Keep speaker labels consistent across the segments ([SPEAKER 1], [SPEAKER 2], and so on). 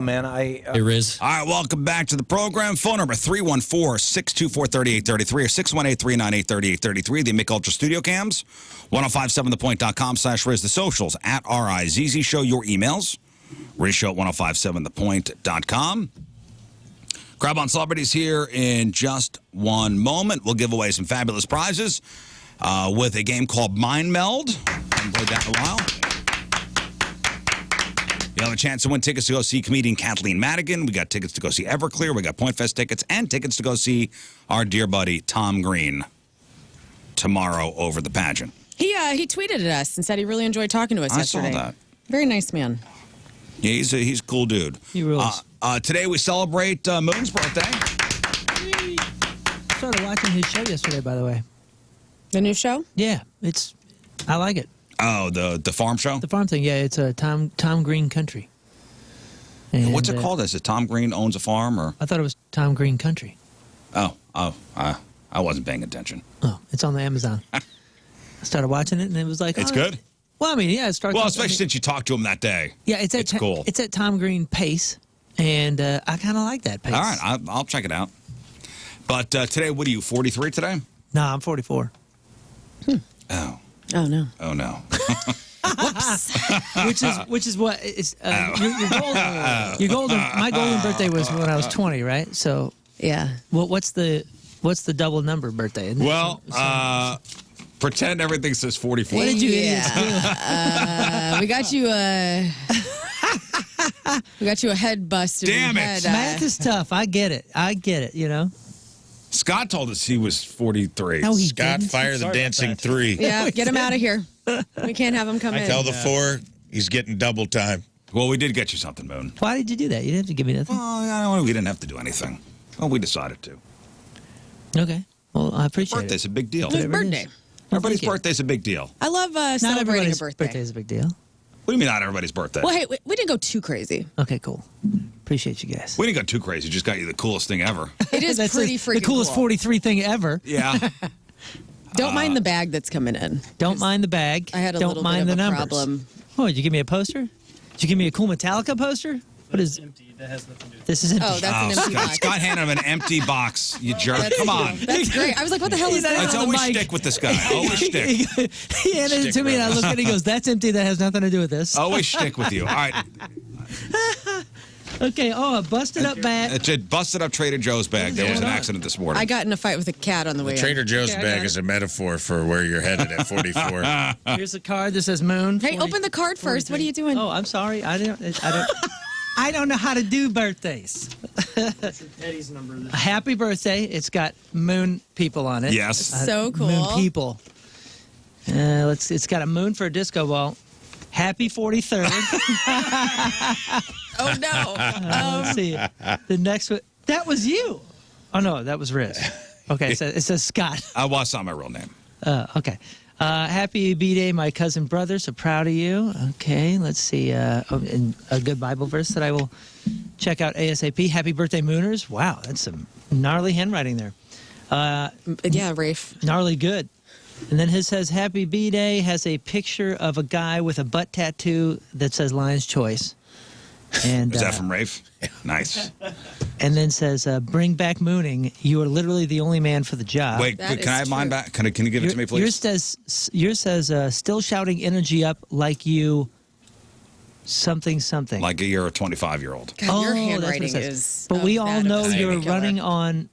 [SPEAKER 1] Man,
[SPEAKER 2] Hey, Riz.
[SPEAKER 3] All right, welcome back to the program. Phone number 314-624-3833 or 618-398-3833. The Mick Ultra Studio Cams. 1057thepoint.com/Riz. The socials at RIZZ Show. Your emails. RizShow at 1057thepoint.com. Grab on celebrities here in just one moment. We'll give away some fabulous prizes with a game called Mind Meld. Haven't played that in a while. You'll have a chance to win tickets to go see comedian Kathleen Madigan. We got tickets to go see Everclear. We got Point Fest tickets and tickets to go see our dear buddy Tom Green tomorrow over the pageant.
[SPEAKER 4] He tweeted at us and said he really enjoyed talking to us yesterday.
[SPEAKER 3] I saw that.
[SPEAKER 4] Very nice man.
[SPEAKER 3] Yeah, he's a cool dude.
[SPEAKER 2] He rules.
[SPEAKER 3] Today we celebrate Moon's birthday.
[SPEAKER 2] I started watching his show yesterday, by the way.
[SPEAKER 4] The new show?
[SPEAKER 2] Yeah, I like it.
[SPEAKER 3] Oh, the farm show?
[SPEAKER 2] The farm thing, yeah, it's a Tom Green Country. And,
[SPEAKER 3] What's it called? Is it Tom Green owns a farm, or?
[SPEAKER 2] I thought it was Tom Green Country.
[SPEAKER 3] I wasn't paying attention.
[SPEAKER 2] Oh, it's on the Amazon. I started watching it, and it was like,
[SPEAKER 3] It's good?
[SPEAKER 2] Well, I mean, yeah, it starts.
[SPEAKER 3] Well, especially since you talked to him that day.
[SPEAKER 2] Yeah, it's
[SPEAKER 3] cool.
[SPEAKER 2] It's at Tom Green pace, and I kind of like that pace.
[SPEAKER 3] All right, I'll check it out. But today, what are you, 43 today?
[SPEAKER 2] No, I'm 44.
[SPEAKER 3] Oh.
[SPEAKER 4] Oh, no.
[SPEAKER 3] Oh, no.
[SPEAKER 2] which is what it's your golden. My golden birthday was when I was 20, right? So
[SPEAKER 4] Yeah.
[SPEAKER 2] what's the double number birthday?
[SPEAKER 3] Well, pretend everything says 44.
[SPEAKER 2] What did you
[SPEAKER 4] We got you we got you a head bust.
[SPEAKER 3] Damn it.
[SPEAKER 2] Math is tough. I get it. You know.
[SPEAKER 3] Scott told us he was 43.
[SPEAKER 2] No, he
[SPEAKER 5] Scott,
[SPEAKER 2] didn't.
[SPEAKER 5] fire the dancing three.
[SPEAKER 4] Yeah, get him out of here. We can't have him come in.
[SPEAKER 5] Tell the four he's getting double time.
[SPEAKER 3] Well, we did get you something, Moon.
[SPEAKER 2] Why did you do that? You didn't have to give me nothing.
[SPEAKER 3] Well, we didn't have to do anything. Well, we decided to.
[SPEAKER 2] Okay. Well, I appreciate
[SPEAKER 3] Birthday's
[SPEAKER 2] it.
[SPEAKER 3] a big deal.
[SPEAKER 4] His birthday.
[SPEAKER 3] Everybody's
[SPEAKER 2] thank you.
[SPEAKER 3] birthday's a big deal.
[SPEAKER 4] I love
[SPEAKER 2] Not
[SPEAKER 4] celebrating a
[SPEAKER 2] everybody's
[SPEAKER 4] birthday.
[SPEAKER 2] birthday is a big deal.
[SPEAKER 3] What do you mean not everybody's birthday?
[SPEAKER 4] Well, hey, we didn't go too crazy.
[SPEAKER 2] Okay, cool. Appreciate you guys.
[SPEAKER 3] We didn't go too crazy. Just got you the coolest thing ever.
[SPEAKER 4] It is
[SPEAKER 2] That's
[SPEAKER 4] pretty
[SPEAKER 2] the
[SPEAKER 4] freaking
[SPEAKER 2] coolest
[SPEAKER 4] cool.
[SPEAKER 2] 43 thing ever.
[SPEAKER 3] Yeah.
[SPEAKER 4] Don't mind the bag that's coming in.
[SPEAKER 2] Don't mind the bag.
[SPEAKER 4] I had a
[SPEAKER 2] Don't
[SPEAKER 4] little
[SPEAKER 2] mind
[SPEAKER 4] bit of
[SPEAKER 2] the
[SPEAKER 4] a
[SPEAKER 2] numbers.
[SPEAKER 4] problem.
[SPEAKER 2] Oh, did you give me a poster? Did you give me a cool Metallica poster? What is?
[SPEAKER 1] empty. That has nothing to do with
[SPEAKER 2] This is empty.
[SPEAKER 4] Oh, that's an empty box.
[SPEAKER 3] Scott handed him an empty box. You jerk. Come on.
[SPEAKER 4] That's great. I was like, what the hell is
[SPEAKER 2] He's not
[SPEAKER 4] that?
[SPEAKER 3] Let's
[SPEAKER 2] on the
[SPEAKER 3] always
[SPEAKER 2] mic.
[SPEAKER 3] stick with this guy. Always stick.
[SPEAKER 2] He handed it to me, and I looked at it. He goes, "That's empty. That has nothing to do with this."
[SPEAKER 3] Always stick with you. All right.
[SPEAKER 2] Okay. Oh, a busted up bag.
[SPEAKER 3] It's a busted up Trader Joe's bag. There was an accident this morning.
[SPEAKER 4] I got in a fight with a cat on the way
[SPEAKER 5] Trader
[SPEAKER 4] in.
[SPEAKER 5] Joe's
[SPEAKER 2] Okay, I
[SPEAKER 5] bag
[SPEAKER 2] got
[SPEAKER 5] is
[SPEAKER 2] it.
[SPEAKER 5] a metaphor for where you're headed at 44.
[SPEAKER 2] Here's a card that says Moon.
[SPEAKER 4] Hey,
[SPEAKER 2] 40
[SPEAKER 4] open the card first. What are you doing?
[SPEAKER 2] Oh, I'm sorry. I don't know how to do birthdays.
[SPEAKER 1] Eddie's number.
[SPEAKER 2] A happy birthday. It's got Moon people on it.
[SPEAKER 3] Yes.
[SPEAKER 4] So cool.
[SPEAKER 2] Moon people. It's got a moon for a disco ball. Happy 43rd.
[SPEAKER 4] Oh, no.
[SPEAKER 2] Let's see. The next one. That was you. Oh, no, that was Riz. Okay, it says Scott.
[SPEAKER 3] Well, it's not my real name.
[SPEAKER 2] Okay. Happy B-Day, my cousin brother. So proud of you. Okay, let's see. And a good Bible verse that I will check out ASAP. Happy birthday, Mooners. Wow, that's some gnarly handwriting there.
[SPEAKER 4] Yeah, Rafe.
[SPEAKER 2] Gnarly good. And then his says, Happy B-Day, has a picture of a guy with a butt tattoo that says Lion's Choice. And
[SPEAKER 3] Is that from Rafe? Nice.
[SPEAKER 2] and then says, bring back mooning. You are literally the only man for the job.
[SPEAKER 3] Wait,
[SPEAKER 4] That
[SPEAKER 3] can I have
[SPEAKER 4] is
[SPEAKER 3] mine
[SPEAKER 4] true.
[SPEAKER 3] back? Can you give it to me, please?
[SPEAKER 2] Yours says, still shouting energy up like you something.
[SPEAKER 3] Like you're a 25-year-old.
[SPEAKER 4] God, your
[SPEAKER 2] Oh, that's what it
[SPEAKER 4] handwriting
[SPEAKER 2] says.
[SPEAKER 4] is.
[SPEAKER 2] But we
[SPEAKER 4] of
[SPEAKER 2] all
[SPEAKER 4] that
[SPEAKER 2] know
[SPEAKER 4] of a
[SPEAKER 2] you're
[SPEAKER 4] killer.
[SPEAKER 2] running on.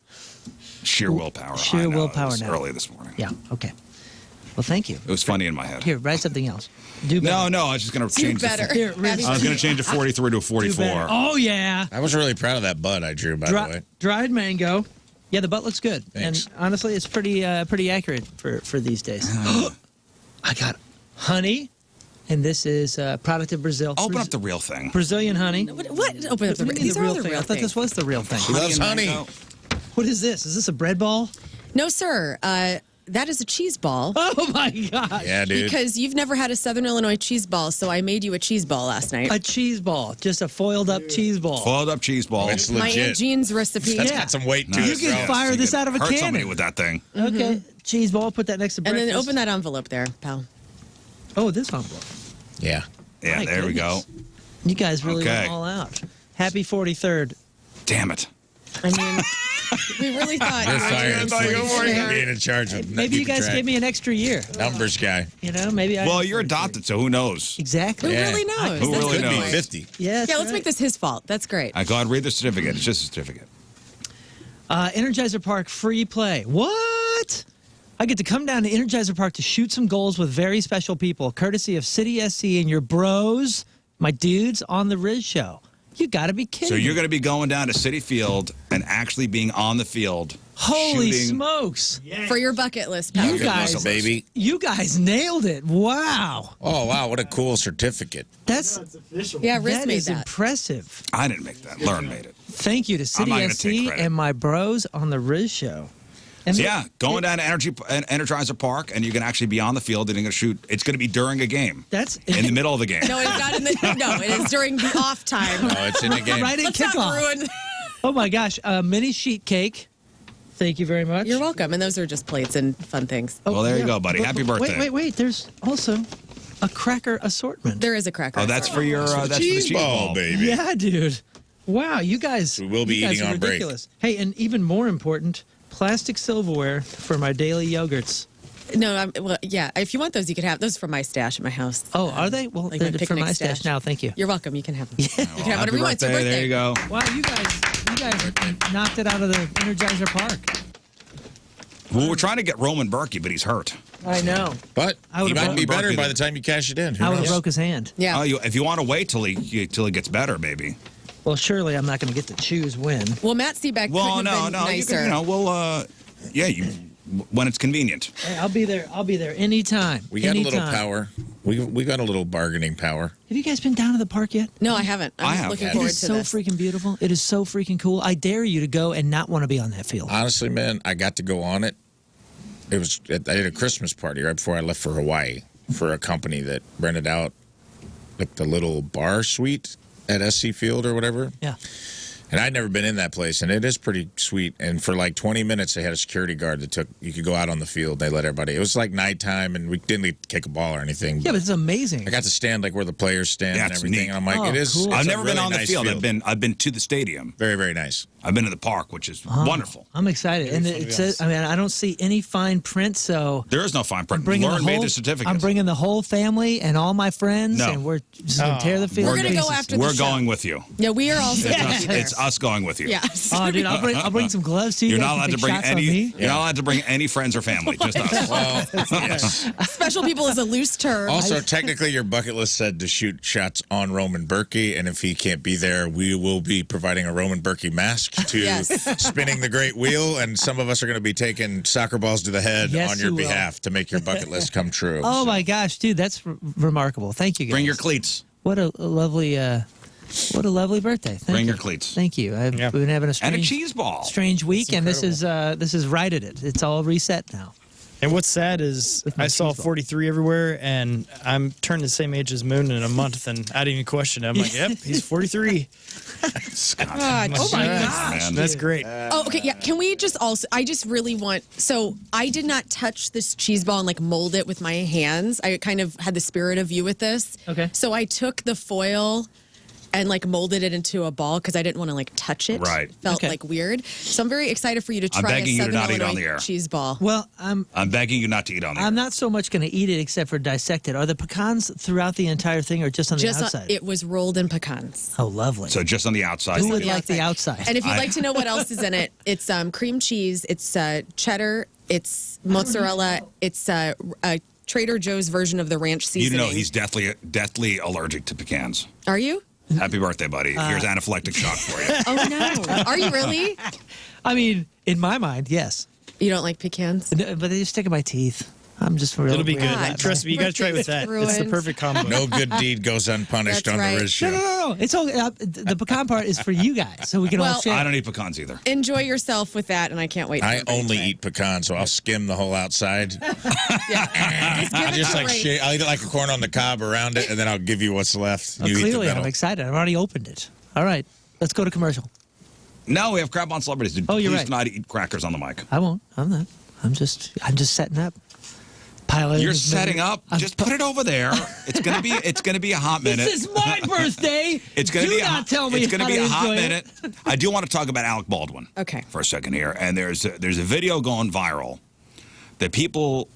[SPEAKER 3] Sheer willpower.
[SPEAKER 2] Sheer
[SPEAKER 3] I know.
[SPEAKER 2] willpower
[SPEAKER 3] It was
[SPEAKER 2] now.
[SPEAKER 3] early this morning.
[SPEAKER 2] Yeah, okay. Well, thank you.
[SPEAKER 3] It was funny in my head.
[SPEAKER 2] Here, write something else. Do better.
[SPEAKER 3] No, I was just going to
[SPEAKER 4] Do
[SPEAKER 3] change
[SPEAKER 4] better.
[SPEAKER 2] Here,
[SPEAKER 4] Happy
[SPEAKER 3] I was going to change a 43 to a
[SPEAKER 2] Do better.
[SPEAKER 3] 44.
[SPEAKER 2] Oh, yeah.
[SPEAKER 5] I was really proud of that bud I drew, by the way.
[SPEAKER 2] Dried mango. Yeah, the butt looks good.
[SPEAKER 5] Thanks.
[SPEAKER 2] And honestly, it's pretty accurate for these days. I got honey, and this is a product of Brazil.
[SPEAKER 3] Open up the real thing.
[SPEAKER 2] Brazilian honey.
[SPEAKER 4] What? Open up the.
[SPEAKER 2] What do you mean
[SPEAKER 4] These
[SPEAKER 2] the
[SPEAKER 4] are all
[SPEAKER 2] real
[SPEAKER 4] the
[SPEAKER 2] thing?
[SPEAKER 4] real
[SPEAKER 2] I thought this
[SPEAKER 4] things.
[SPEAKER 2] was the real thing.
[SPEAKER 5] He loves
[SPEAKER 3] and
[SPEAKER 5] honey.
[SPEAKER 3] mango.
[SPEAKER 2] What is this? Is this a bread ball?
[SPEAKER 4] No, sir. That is a cheese ball.
[SPEAKER 2] Oh, my gosh.
[SPEAKER 5] Yeah, dude.
[SPEAKER 4] Because you've never had a Southern Illinois cheese ball, so I made you a cheese ball last night.
[SPEAKER 2] A cheese ball. Just a foiled up cheese ball.
[SPEAKER 3] Foiled up cheese ball.
[SPEAKER 5] It's
[SPEAKER 4] My Aunt
[SPEAKER 5] legit.
[SPEAKER 4] Jean's recipe.
[SPEAKER 5] That's
[SPEAKER 2] Yeah.
[SPEAKER 5] got some weight to
[SPEAKER 3] Nice.
[SPEAKER 5] it.
[SPEAKER 2] You can
[SPEAKER 5] bro.
[SPEAKER 2] fire
[SPEAKER 3] You
[SPEAKER 2] this
[SPEAKER 3] could
[SPEAKER 2] out of a
[SPEAKER 3] hurt
[SPEAKER 2] cannon.
[SPEAKER 3] somebody with that thing.
[SPEAKER 2] Okay. Cheese ball. Put that next to
[SPEAKER 4] And
[SPEAKER 2] breakfast.
[SPEAKER 4] then open that envelope there, pal.
[SPEAKER 2] Oh, this envelope.
[SPEAKER 5] Yeah.
[SPEAKER 3] Yeah,
[SPEAKER 2] My
[SPEAKER 3] there we go.
[SPEAKER 2] goodness. You guys really
[SPEAKER 3] Okay.
[SPEAKER 2] went all out. Happy 43rd.
[SPEAKER 3] Damn it.
[SPEAKER 4] I mean, we really thought
[SPEAKER 5] You're
[SPEAKER 4] you were
[SPEAKER 5] fired.
[SPEAKER 4] doing
[SPEAKER 5] You're
[SPEAKER 4] something.
[SPEAKER 5] being in charge of
[SPEAKER 2] Maybe you guys gave me an extra year.
[SPEAKER 5] numbers guy.
[SPEAKER 2] You know, maybe I.
[SPEAKER 3] Well, you're adopted, so who knows?
[SPEAKER 2] Exactly.
[SPEAKER 4] Who
[SPEAKER 5] Yeah.
[SPEAKER 4] really knows?
[SPEAKER 3] Who
[SPEAKER 4] That's
[SPEAKER 3] really
[SPEAKER 4] a good
[SPEAKER 3] knows?
[SPEAKER 4] point.
[SPEAKER 5] 50.
[SPEAKER 2] Yeah, that's
[SPEAKER 4] Yeah, let's
[SPEAKER 2] right.
[SPEAKER 4] make this his fault. That's great.
[SPEAKER 3] Go ahead, read the certificate. It's just a certificate.
[SPEAKER 2] Energizer Park free play. What? I get to come down to Energizer Park to shoot some goals with very special people, courtesy of City SC and your bros, my dudes on the Riz Show. You got to be kidding
[SPEAKER 3] So you're
[SPEAKER 2] me.
[SPEAKER 3] going to be going down to City Field and actually being on the field.
[SPEAKER 2] Holy
[SPEAKER 3] shooting.
[SPEAKER 2] smokes.
[SPEAKER 4] For your bucket list, pal.
[SPEAKER 2] You guys,
[SPEAKER 5] baby.
[SPEAKER 2] You guys nailed it. Wow.
[SPEAKER 5] Oh, wow. What a cool certificate.
[SPEAKER 2] That's
[SPEAKER 1] It's official.
[SPEAKER 4] Yeah, Riz
[SPEAKER 2] that
[SPEAKER 4] made
[SPEAKER 2] is
[SPEAKER 4] that.
[SPEAKER 2] impressive.
[SPEAKER 3] I didn't make that. Lauren made it.
[SPEAKER 2] Thank you to City
[SPEAKER 3] not gonna take
[SPEAKER 2] SC
[SPEAKER 3] credit.
[SPEAKER 2] and my bros on the Riz Show. And
[SPEAKER 3] So yeah, going down to Energizer Park, and you can actually be on the field and you're going to shoot. It's going to be during a game,
[SPEAKER 2] that's
[SPEAKER 3] in the middle of the game.
[SPEAKER 4] No, it's not in the. No, it is during the off time.
[SPEAKER 5] Oh, it's in the game.
[SPEAKER 2] right in
[SPEAKER 4] Let's not
[SPEAKER 2] kickoff.
[SPEAKER 4] ruin.
[SPEAKER 2] Oh my gosh, mini sheet cake. Thank you very much.
[SPEAKER 4] You're welcome. And those are just plates and fun things.
[SPEAKER 2] Oh,
[SPEAKER 3] Well, there you go, buddy. Happy birthday.
[SPEAKER 2] Wait. There's also a cracker assortment.
[SPEAKER 4] There is a cracker.
[SPEAKER 3] Oh, that's for your that's for the
[SPEAKER 5] Cheese
[SPEAKER 3] cheese
[SPEAKER 5] ball, baby.
[SPEAKER 2] Yeah, dude. Wow, you guys.
[SPEAKER 5] We will be
[SPEAKER 2] you guys
[SPEAKER 5] eating
[SPEAKER 2] are
[SPEAKER 5] on break.
[SPEAKER 2] ridiculous. Hey, and even more important, plastic silverware for my daily yogurts.
[SPEAKER 4] No, well, yeah. If you want those, you can have those from my stash at my house.
[SPEAKER 2] Oh, are they? Well,
[SPEAKER 4] Like my
[SPEAKER 2] they're for
[SPEAKER 4] picnic
[SPEAKER 2] my stash
[SPEAKER 4] stash.
[SPEAKER 2] now. Thank you.
[SPEAKER 4] You're welcome. You can have them. You can have
[SPEAKER 3] Happy
[SPEAKER 4] whatever you want. It's your
[SPEAKER 3] birthday.
[SPEAKER 4] birthday.
[SPEAKER 3] There you go.
[SPEAKER 2] Wow, you guys knocked it out of the Energizer Park.
[SPEAKER 3] Well, we're trying to get Roman Berkey, but he's hurt.
[SPEAKER 2] I know.
[SPEAKER 5] But
[SPEAKER 2] I
[SPEAKER 5] he
[SPEAKER 2] would've
[SPEAKER 5] might
[SPEAKER 2] brought
[SPEAKER 5] be
[SPEAKER 3] Berkey
[SPEAKER 5] better by
[SPEAKER 3] then.
[SPEAKER 5] the time you cash it in. Who
[SPEAKER 2] I would have
[SPEAKER 5] knows?
[SPEAKER 2] broke his hand.
[SPEAKER 4] Yeah.
[SPEAKER 3] Oh, if you want to wait till he gets better, maybe.
[SPEAKER 2] Well, surely I'm not going to get to choose when.
[SPEAKER 4] Well, Matt Seaback
[SPEAKER 3] Well,
[SPEAKER 4] couldn't have
[SPEAKER 3] no,
[SPEAKER 4] been
[SPEAKER 3] you,
[SPEAKER 4] nicer.
[SPEAKER 3] can, you know, we'll when it's convenient.
[SPEAKER 2] Hey, I'll be there. I'll be there anytime.
[SPEAKER 5] We got a little
[SPEAKER 2] Anytime.
[SPEAKER 5] power. We got a little bargaining power.
[SPEAKER 2] Have you guys been down to the park yet?
[SPEAKER 4] No, I haven't.
[SPEAKER 3] I
[SPEAKER 4] I'm
[SPEAKER 3] have.
[SPEAKER 4] looking
[SPEAKER 3] It
[SPEAKER 2] It
[SPEAKER 4] forward
[SPEAKER 2] is
[SPEAKER 4] to
[SPEAKER 2] so
[SPEAKER 4] this.
[SPEAKER 2] freaking beautiful. It is so freaking cool. I dare you to go and not want to be on that field.
[SPEAKER 5] Honestly, man, I got to go on it. I did a Christmas party right before I left for Hawaii for a company that rented out like the little bar suite at SC Field or whatever.
[SPEAKER 2] Yeah.
[SPEAKER 5] And I'd never been in that place, and it is pretty sweet. And for like 20 minutes, they had a security guard that you could go out on the field. They let everybody. It was like nighttime, and we didn't kick a ball or anything.
[SPEAKER 2] Yeah, but it's amazing.
[SPEAKER 5] I got to stand like where the players stand and
[SPEAKER 3] That's
[SPEAKER 5] everything.
[SPEAKER 3] neat.
[SPEAKER 5] And I'm like,
[SPEAKER 2] Oh,
[SPEAKER 5] it is.
[SPEAKER 2] cool.
[SPEAKER 5] it's
[SPEAKER 3] I've
[SPEAKER 5] a
[SPEAKER 3] never been
[SPEAKER 5] really
[SPEAKER 3] on the
[SPEAKER 5] nice
[SPEAKER 3] field. I've been to the stadium.
[SPEAKER 5] very, very nice.
[SPEAKER 3] I've been to the park, which is wonderful.
[SPEAKER 2] I'm excited. And it says, I mean, I don't see any fine print, so
[SPEAKER 3] There is no fine print.
[SPEAKER 2] bringing
[SPEAKER 3] Lauren
[SPEAKER 2] the whole,
[SPEAKER 3] made the certificate.
[SPEAKER 2] I'm bringing the whole family and all my friends,
[SPEAKER 3] No.
[SPEAKER 2] and we're just going to tear the field
[SPEAKER 4] We're
[SPEAKER 2] to
[SPEAKER 4] gonna go
[SPEAKER 2] pieces.
[SPEAKER 4] after the
[SPEAKER 3] We're
[SPEAKER 4] show.
[SPEAKER 3] going with you.
[SPEAKER 4] Yeah, we are also.
[SPEAKER 3] It's us going with you.
[SPEAKER 4] Yeah.
[SPEAKER 2] Oh, dude, I'll bring some gloves too.
[SPEAKER 3] You're
[SPEAKER 2] You guys
[SPEAKER 3] not
[SPEAKER 2] can
[SPEAKER 3] allowed to
[SPEAKER 2] take
[SPEAKER 3] bring
[SPEAKER 2] shots on
[SPEAKER 3] any.
[SPEAKER 2] me.
[SPEAKER 3] You're not allowed to bring any friends or family. Just us.
[SPEAKER 5] Well, yes.
[SPEAKER 4] Special people is a loose term.
[SPEAKER 5] Also, technically, your bucket list said to shoot shots on Roman Berkey, and if he can't be there, we will be providing a Roman Berkey mask to
[SPEAKER 4] Yes.
[SPEAKER 5] spinning the great wheel, and some of us are going to be taking soccer balls to the head
[SPEAKER 2] Yes,
[SPEAKER 5] on your
[SPEAKER 2] you will.
[SPEAKER 5] behalf to make your bucket list come true.
[SPEAKER 2] Oh
[SPEAKER 5] So,
[SPEAKER 2] my gosh, dude, that's remarkable. Thank you, guys.
[SPEAKER 3] Bring your cleats.
[SPEAKER 2] What a lovely birthday. Thank
[SPEAKER 3] Bring
[SPEAKER 2] you.
[SPEAKER 3] your cleats.
[SPEAKER 2] Thank you. We've been having a
[SPEAKER 3] And a
[SPEAKER 2] strange,
[SPEAKER 3] cheese ball.
[SPEAKER 2] strange week, and this is righted it. It's all reset now.
[SPEAKER 1] And what's sad is
[SPEAKER 2] my
[SPEAKER 1] I saw
[SPEAKER 2] cheese ball.
[SPEAKER 1] 43 everywhere, and I'm turning the same age as Moon in a month, and I didn't even question it. I'm like, yep, he's 43.
[SPEAKER 4] God, oh my gosh.
[SPEAKER 3] Man.
[SPEAKER 1] That's great.
[SPEAKER 4] Oh, okay. Yeah. Can we just also? I just really want. So I did not touch this cheese ball and like mold it with my hands. I kind of had the spirit of you with this.
[SPEAKER 2] Okay.
[SPEAKER 4] So I took the foil and like molded it into a ball because I didn't want to like touch it.
[SPEAKER 3] Right.
[SPEAKER 4] Felt
[SPEAKER 2] Okay.
[SPEAKER 4] like weird. So I'm very excited for you to
[SPEAKER 3] I'm
[SPEAKER 4] try a
[SPEAKER 3] begging you to
[SPEAKER 4] Southern
[SPEAKER 3] not eat on
[SPEAKER 4] Illinois
[SPEAKER 3] the air.
[SPEAKER 4] cheese ball.
[SPEAKER 2] Well, I'm
[SPEAKER 3] begging you not to eat on the
[SPEAKER 2] I'm
[SPEAKER 3] air.
[SPEAKER 2] not so much going to eat it except for dissect it. Are the pecans throughout the entire thing, or just on the
[SPEAKER 4] Just
[SPEAKER 2] outside?
[SPEAKER 4] it was rolled in pecans.
[SPEAKER 2] Oh, lovely.
[SPEAKER 3] So just on the outside.
[SPEAKER 2] Who would
[SPEAKER 4] the
[SPEAKER 2] like the outside?
[SPEAKER 4] And if you'd
[SPEAKER 3] I-
[SPEAKER 4] like to know what else is in it, it's cream cheese, it's cheddar, it's mozzarella, it's Trader Joe's version of the ranch
[SPEAKER 3] You
[SPEAKER 4] seasoning.
[SPEAKER 3] know he's deathly allergic to pecans.
[SPEAKER 4] Are you?
[SPEAKER 3] Happy birthday, buddy. Here's anaphylactic shock for you.
[SPEAKER 4] Oh no! Are you really?
[SPEAKER 2] I mean, in my mind, yes.
[SPEAKER 4] You don't like pecans?
[SPEAKER 2] No, but they just stick in my teeth. I'm just really
[SPEAKER 1] It'll be
[SPEAKER 2] weird
[SPEAKER 1] good.
[SPEAKER 2] about that.
[SPEAKER 1] Trust me, you got to try it with that. It's the
[SPEAKER 4] Ruined.
[SPEAKER 1] perfect combo.
[SPEAKER 5] no good deed goes unpunished
[SPEAKER 4] That's
[SPEAKER 5] on
[SPEAKER 4] right.
[SPEAKER 5] the Riz
[SPEAKER 2] No,
[SPEAKER 5] Show.
[SPEAKER 2] no. It's all the pecan part is for you guys, so we can all
[SPEAKER 4] Well,
[SPEAKER 2] share.
[SPEAKER 3] I don't eat pecans either.
[SPEAKER 4] Enjoy yourself with that, and I can't wait. for
[SPEAKER 5] I
[SPEAKER 4] everybody to
[SPEAKER 5] only
[SPEAKER 4] try it.
[SPEAKER 5] eat pecans, so I'll skim the whole outside.
[SPEAKER 4] Yeah. Just give
[SPEAKER 5] I'll
[SPEAKER 4] it
[SPEAKER 5] just
[SPEAKER 4] to
[SPEAKER 5] like
[SPEAKER 4] Ray.
[SPEAKER 5] I'll eat it like a corn on the cob around it, and then I'll give you what's left.
[SPEAKER 2] Well,
[SPEAKER 5] You eat the
[SPEAKER 2] clearly, I'm
[SPEAKER 5] middle.
[SPEAKER 2] excited. I've already opened it. All right, let's go to commercial.
[SPEAKER 3] No, we have crap on celebrities. Dude,
[SPEAKER 2] Oh, you're
[SPEAKER 3] please
[SPEAKER 2] right.
[SPEAKER 3] not eat crackers on the mic.
[SPEAKER 2] I won't. I'm not. I'm just setting up. Highlighting
[SPEAKER 3] You're
[SPEAKER 2] his
[SPEAKER 3] setting
[SPEAKER 2] memory.
[SPEAKER 3] up. Just put it over there. It's gonna be a hot minute.
[SPEAKER 2] This is my birthday.
[SPEAKER 3] It's gonna
[SPEAKER 2] Do
[SPEAKER 3] be
[SPEAKER 2] not tell me
[SPEAKER 3] It's gonna
[SPEAKER 2] how
[SPEAKER 3] be
[SPEAKER 2] to
[SPEAKER 3] a hot
[SPEAKER 2] enjoy
[SPEAKER 3] minute. I do want to talk about Alec Baldwin.
[SPEAKER 4] Okay.
[SPEAKER 3] For a second here, and there's a video going viral that people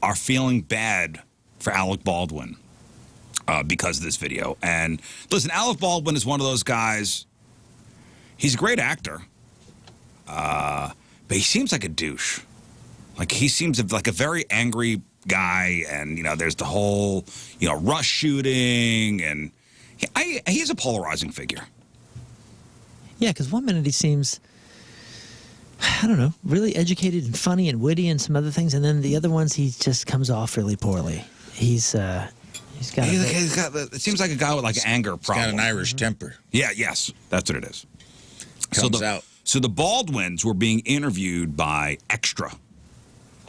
[SPEAKER 3] are feeling bad for Alec Baldwin because of this video. And listen, Alec Baldwin is one of those guys. He's a great actor, but he seems like a douche. Like he seems like a very angry guy, and there's the whole Rush shooting, and he's a polarizing figure.
[SPEAKER 2] Yeah, because one minute he seems, I don't know, really educated and funny and witty and some other things, and then the other ones he just comes off really poorly. It
[SPEAKER 3] seems like a guy with like anger
[SPEAKER 5] He's
[SPEAKER 3] problem.
[SPEAKER 5] got an Irish temper.
[SPEAKER 3] Yeah, yes, that's what it is.
[SPEAKER 5] Comes out.
[SPEAKER 3] So the Baldwins were being interviewed by Extra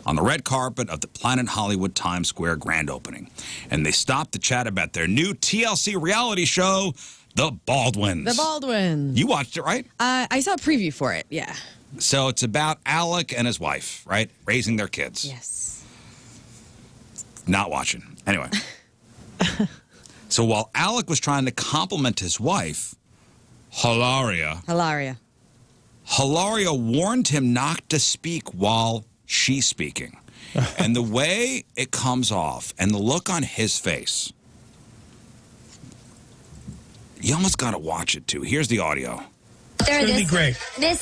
[SPEAKER 3] on the red carpet of the Planet Hollywood Times Square grand opening. And they stopped to chat about their new TLC reality show, The Baldwins.
[SPEAKER 4] The Baldwins.
[SPEAKER 3] You watched it, right?
[SPEAKER 4] I saw a preview for it. Yeah.
[SPEAKER 3] So it's about Alec and his wife, right? Raising their kids.
[SPEAKER 4] Yes.
[SPEAKER 3] Not watching. Anyway. So while Alec was trying to compliment his wife, Hilaria warned him not to speak while she's speaking. And the way it comes off and the look on his face, you almost got to watch it too. Here's the audio.
[SPEAKER 6] It's going to be great.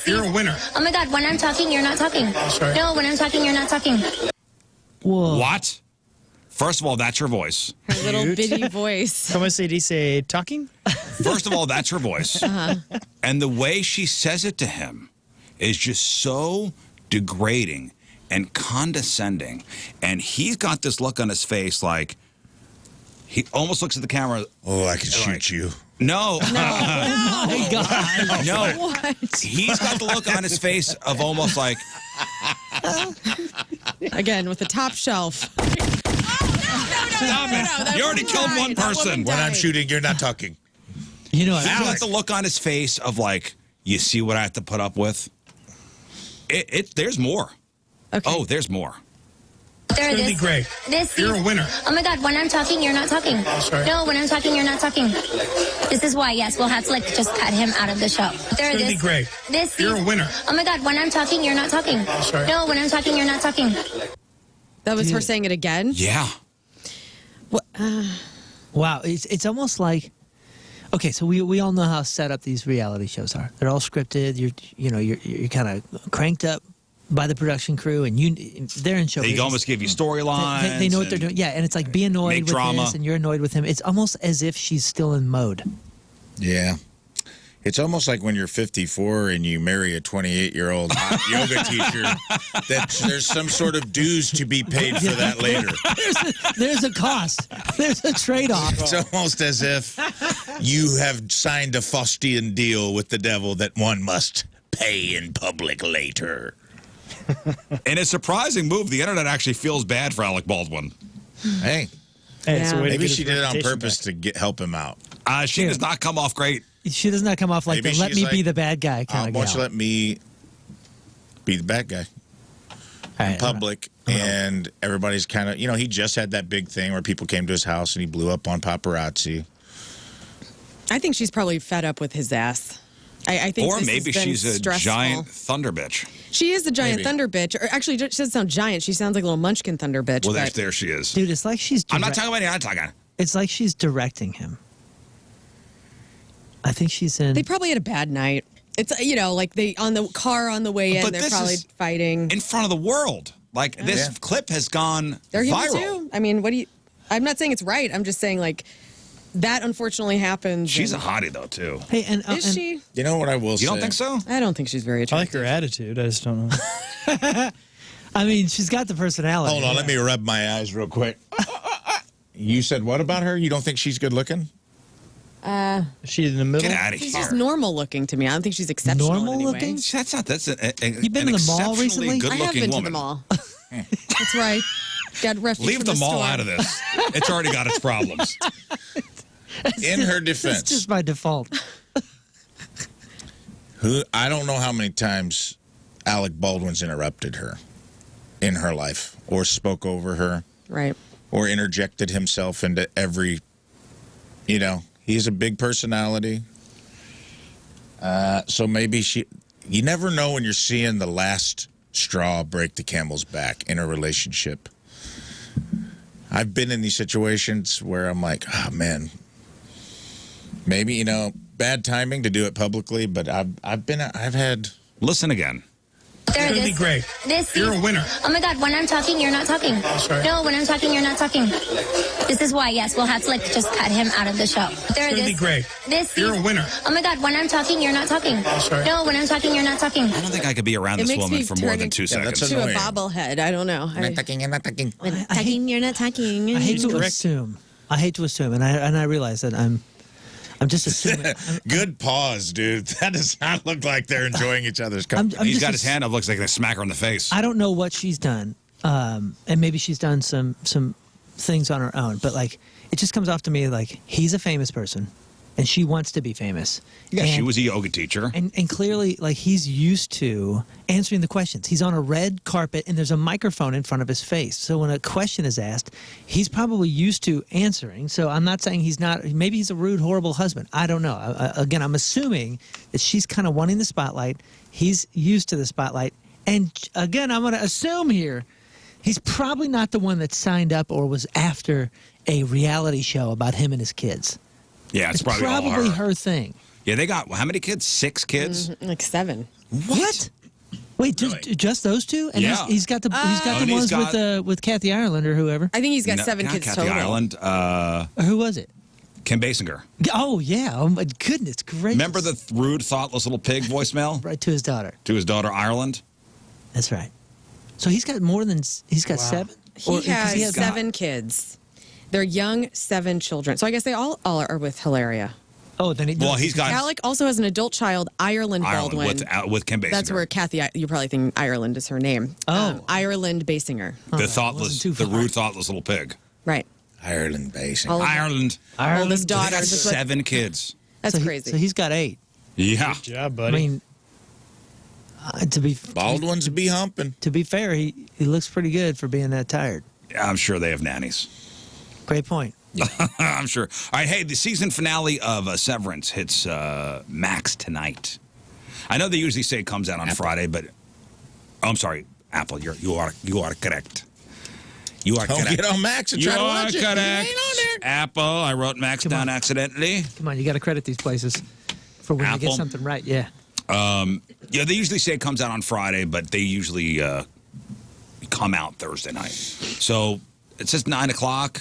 [SPEAKER 6] You're a winner. Oh my God, when I'm talking, you're not talking.
[SPEAKER 2] Sorry.
[SPEAKER 6] No, when I'm talking, you're not talking.
[SPEAKER 2] Whoa.
[SPEAKER 3] What? First of all, that's her voice.
[SPEAKER 4] Her little bitty voice.
[SPEAKER 1] Como se dice talking?
[SPEAKER 3] First of all, that's her voice. And the way she says it to him is just so degrading and condescending. And he's got this look on his face like he almost looks at the camera.
[SPEAKER 5] Oh, I can shoot you.
[SPEAKER 3] No.
[SPEAKER 2] Oh my God.
[SPEAKER 3] No.
[SPEAKER 4] What?
[SPEAKER 3] He's got the look on his face of almost like,
[SPEAKER 4] Again, with the top shelf.
[SPEAKER 3] stop it.
[SPEAKER 4] That
[SPEAKER 3] You already
[SPEAKER 4] woman
[SPEAKER 3] killed
[SPEAKER 4] died.
[SPEAKER 3] one
[SPEAKER 4] That woman
[SPEAKER 3] person.
[SPEAKER 5] When I'm
[SPEAKER 4] died.
[SPEAKER 5] shooting, you're not talking.
[SPEAKER 2] You know,
[SPEAKER 3] He's
[SPEAKER 2] I-
[SPEAKER 3] got the look on his face of like, you see what I have to put up with? There's more.
[SPEAKER 4] Okay.
[SPEAKER 3] Oh, there's more.
[SPEAKER 6] It's
[SPEAKER 7] going to be great. You're a winner.
[SPEAKER 6] Oh my God, when I'm talking, you're not talking.
[SPEAKER 7] Sorry.
[SPEAKER 6] No, when I'm talking, you're not talking. This is why, yes, we'll have to just cut him out of the show.
[SPEAKER 7] It's going to be great. You're a winner.
[SPEAKER 6] Oh my God, when I'm talking, you're not talking.
[SPEAKER 7] Sorry.
[SPEAKER 6] No, when I'm talking, you're not talking.
[SPEAKER 4] That was her saying it again?
[SPEAKER 3] Yeah.
[SPEAKER 4] What?
[SPEAKER 2] Wow, it's almost like, okay, so we all know how set up these reality shows are. They're all scripted. You're kind of cranked up by the production crew, and they're in show
[SPEAKER 3] They
[SPEAKER 2] business.
[SPEAKER 3] almost give you storylines.
[SPEAKER 2] They know what they're doing. Yeah, and it's like be annoyed
[SPEAKER 3] make
[SPEAKER 2] with
[SPEAKER 3] drama.
[SPEAKER 2] this, and you're annoyed with him. It's almost as if she's still in mode.
[SPEAKER 5] Yeah. It's almost like when you're 54 and you marry a 28-year-old hot yoga teacher, that there's some sort of dues to be paid for that later.
[SPEAKER 2] There's a cost. There's a trade-off.
[SPEAKER 5] It's almost as if you have signed a Faustian deal with the devil that one must pay in public later.
[SPEAKER 3] In a surprising move, the internet actually feels bad for Alec Baldwin.
[SPEAKER 5] Hey,
[SPEAKER 1] Hey, it's a
[SPEAKER 4] Yeah.
[SPEAKER 1] way to
[SPEAKER 5] maybe
[SPEAKER 1] get
[SPEAKER 5] she
[SPEAKER 1] his
[SPEAKER 5] did it on
[SPEAKER 1] reputation
[SPEAKER 5] purpose
[SPEAKER 1] back.
[SPEAKER 5] to help him out.
[SPEAKER 3] She does not come off great.
[SPEAKER 2] She does not come off like
[SPEAKER 5] Maybe
[SPEAKER 2] the let
[SPEAKER 5] she's
[SPEAKER 2] me be
[SPEAKER 5] like,
[SPEAKER 2] the bad guy kind of
[SPEAKER 5] Why don't you
[SPEAKER 2] gal.
[SPEAKER 5] let me be the bad guy
[SPEAKER 2] All right,
[SPEAKER 5] in public? And everybody's kind of, he just had that big thing where people came to his house and he blew up on paparazzi.
[SPEAKER 4] I think she's probably fed up with his ass. I think
[SPEAKER 3] Or
[SPEAKER 4] this
[SPEAKER 3] maybe
[SPEAKER 4] has been
[SPEAKER 3] she's a
[SPEAKER 4] stressful.
[SPEAKER 3] giant thunder bitch.
[SPEAKER 4] She is the giant
[SPEAKER 5] Maybe.
[SPEAKER 4] thunder bitch. Or actually, she doesn't sound giant. She sounds like a little munchkin thunder bitch.
[SPEAKER 3] Well,
[SPEAKER 4] but
[SPEAKER 3] there she is.
[SPEAKER 2] Dude, it's like she's.
[SPEAKER 3] I'm not talking about you. I'm talking.
[SPEAKER 2] It's like she's directing him. I think she's in.
[SPEAKER 4] they probably had a bad night. It's like they on the car on the way in.
[SPEAKER 3] But
[SPEAKER 4] They're
[SPEAKER 3] this
[SPEAKER 4] probably
[SPEAKER 3] is
[SPEAKER 4] fighting.
[SPEAKER 3] in front of the world. Like, this
[SPEAKER 5] Yeah.
[SPEAKER 3] clip has gone
[SPEAKER 4] They're human
[SPEAKER 3] viral.
[SPEAKER 4] too. I mean, what do you? I'm not saying it's right. I'm just saying that unfortunately happens.
[SPEAKER 3] She's a
[SPEAKER 4] and-
[SPEAKER 3] hottie, though, too.
[SPEAKER 2] Hey, and
[SPEAKER 4] Is she?
[SPEAKER 5] You know what I will say?
[SPEAKER 3] You don't think so?
[SPEAKER 4] I don't think she's very
[SPEAKER 1] I like
[SPEAKER 4] attractive.
[SPEAKER 1] her attitude. I just don't know.
[SPEAKER 2] I mean, she's got the personality.
[SPEAKER 5] Hold on, let me rub my eyes real quick. You said what about her? You don't think she's good looking?
[SPEAKER 1] Is she in the middle?
[SPEAKER 3] Get out of
[SPEAKER 4] She's
[SPEAKER 3] here.
[SPEAKER 4] just normal looking to me. I don't think she's exceptional.
[SPEAKER 2] Normal
[SPEAKER 4] in any way.
[SPEAKER 2] looking?
[SPEAKER 3] That's
[SPEAKER 2] You been
[SPEAKER 3] an
[SPEAKER 2] to the mall
[SPEAKER 3] exceptionally
[SPEAKER 2] recently?
[SPEAKER 4] I have
[SPEAKER 3] good-looking
[SPEAKER 4] been to
[SPEAKER 3] woman.
[SPEAKER 4] the mall. That's right. Got refuge
[SPEAKER 3] Leave
[SPEAKER 4] from
[SPEAKER 3] the mall
[SPEAKER 4] store.
[SPEAKER 3] out of this. It's already got its problems.
[SPEAKER 5] In her
[SPEAKER 2] It's
[SPEAKER 5] defense,
[SPEAKER 2] just by default.
[SPEAKER 5] I don't know how many times Alec Baldwin's interrupted her in her life or spoke over her.
[SPEAKER 4] Right.
[SPEAKER 5] Or interjected himself into every, he's a big personality. So maybe you never know when you're seeing the last straw break the camel's back in a relationship. I've been in these situations where I'm like, oh man, maybe, bad timing to do it publicly, but I've had.
[SPEAKER 3] Listen again.
[SPEAKER 7] It's going to be great. You're a winner.
[SPEAKER 6] Oh my God, when I'm talking, you're not talking.
[SPEAKER 7] Sorry.
[SPEAKER 6] No, when I'm talking, you're not talking. This is why, yes, we'll have to just cut him out of the show.
[SPEAKER 7] It's going to be great. You're a winner.
[SPEAKER 6] Oh my God, when I'm talking, you're not talking.
[SPEAKER 7] Sorry.
[SPEAKER 6] No, when I'm talking, you're not talking.
[SPEAKER 3] I don't think I could be around
[SPEAKER 4] It
[SPEAKER 3] this
[SPEAKER 4] makes
[SPEAKER 3] woman
[SPEAKER 4] me
[SPEAKER 3] for more
[SPEAKER 4] turn
[SPEAKER 3] than 2
[SPEAKER 5] Yeah, that's
[SPEAKER 3] seconds.
[SPEAKER 4] To a
[SPEAKER 5] annoying.
[SPEAKER 4] bobblehead. I don't know.
[SPEAKER 5] You're not talking.
[SPEAKER 4] When talking, you're not talking.
[SPEAKER 2] I hate to
[SPEAKER 1] correct.
[SPEAKER 2] assume. And I realize that I'm just assuming.
[SPEAKER 5] Good pause, dude. That does not look like they're enjoying each other's company.
[SPEAKER 2] I'm
[SPEAKER 3] He's
[SPEAKER 2] just
[SPEAKER 3] got his hand up, looks like they smack her in the face.
[SPEAKER 2] I don't know what she's done, and maybe she's done some things on her own. But like, it just comes off to me like he's a famous person, and she wants to be famous.
[SPEAKER 3] Yeah, she
[SPEAKER 2] And-
[SPEAKER 3] was a yoga teacher.
[SPEAKER 2] And clearly, like, he's used to answering the questions. He's on a red carpet, and there's a microphone in front of his face. So when a question is asked, he's probably used to answering. So I'm not saying he's not. Maybe he's a rude, horrible husband. I don't know. Again, I'm assuming that she's kind of wanting the spotlight. He's used to the spotlight. And again, I'm going to assume here, he's probably not the one that signed up or was after a reality show about him and his kids.
[SPEAKER 3] Yeah, it's probably all
[SPEAKER 2] probably
[SPEAKER 3] her.
[SPEAKER 2] her thing.
[SPEAKER 3] Yeah, they got how many kids? 6 kids?
[SPEAKER 4] Like 7.
[SPEAKER 2] What? Wait, just those two? And
[SPEAKER 3] Yeah.
[SPEAKER 2] he's got the
[SPEAKER 3] and he's
[SPEAKER 2] ones
[SPEAKER 3] got-
[SPEAKER 2] with Kathy Ireland or whoever.
[SPEAKER 4] I think he's got
[SPEAKER 3] No,
[SPEAKER 4] 7
[SPEAKER 3] not
[SPEAKER 4] kids
[SPEAKER 3] Kathy
[SPEAKER 4] total.
[SPEAKER 3] Ireland.
[SPEAKER 2] Or who was it?
[SPEAKER 3] Kim Basinger.
[SPEAKER 2] Oh yeah! Oh my goodness, great!
[SPEAKER 3] Remember the rude, thoughtless little pig voicemail
[SPEAKER 2] right to his daughter?
[SPEAKER 3] to his daughter Ireland?
[SPEAKER 2] That's right. So he's got more than 7.
[SPEAKER 4] He has 7 kids. They're young 7 children. So I guess they all are with Hilaria.
[SPEAKER 2] Oh, then
[SPEAKER 3] He's got
[SPEAKER 4] Alec also has an adult child, Ireland Baldwin.
[SPEAKER 3] with Kim Basinger.
[SPEAKER 4] That's where Kathy, you probably think Ireland is her name.
[SPEAKER 2] Oh.
[SPEAKER 4] Ireland Basinger.
[SPEAKER 3] the thoughtless,
[SPEAKER 2] too
[SPEAKER 3] the
[SPEAKER 2] far.
[SPEAKER 3] rude, thoughtless little pig.
[SPEAKER 4] Right.
[SPEAKER 5] Ireland basing.
[SPEAKER 4] All of
[SPEAKER 3] Ireland.
[SPEAKER 4] Oldest
[SPEAKER 3] They got
[SPEAKER 4] daughters. That's what-
[SPEAKER 3] 7 kids.
[SPEAKER 4] That's
[SPEAKER 2] so
[SPEAKER 4] crazy.
[SPEAKER 2] So he's got 8.
[SPEAKER 3] Yeah.
[SPEAKER 1] Good job,
[SPEAKER 2] I
[SPEAKER 1] buddy.
[SPEAKER 2] mean,
[SPEAKER 5] Baldwin's be humping.
[SPEAKER 2] to be fair, he looks pretty good for being that tired.
[SPEAKER 3] I'm sure they have nannies.
[SPEAKER 2] Great point.
[SPEAKER 3] I'm sure. All right, hey, the season finale of Severance hits Max tonight. I know they usually say it comes out on Friday, but I'm sorry, Apple. You are correct. You are
[SPEAKER 5] Don't
[SPEAKER 3] correct.
[SPEAKER 5] get on Max and
[SPEAKER 3] You
[SPEAKER 5] try to
[SPEAKER 3] are
[SPEAKER 5] watch it.
[SPEAKER 3] correct.
[SPEAKER 5] It ain't on there.
[SPEAKER 3] Apple. I wrote Max down accidentally.
[SPEAKER 2] Come on, you got to credit these places for when you get
[SPEAKER 3] Apple.
[SPEAKER 2] something right. Yeah.
[SPEAKER 3] Yeah, they usually say it comes out on Friday, but they usually come out Thursday night. So it says 9 o'clock,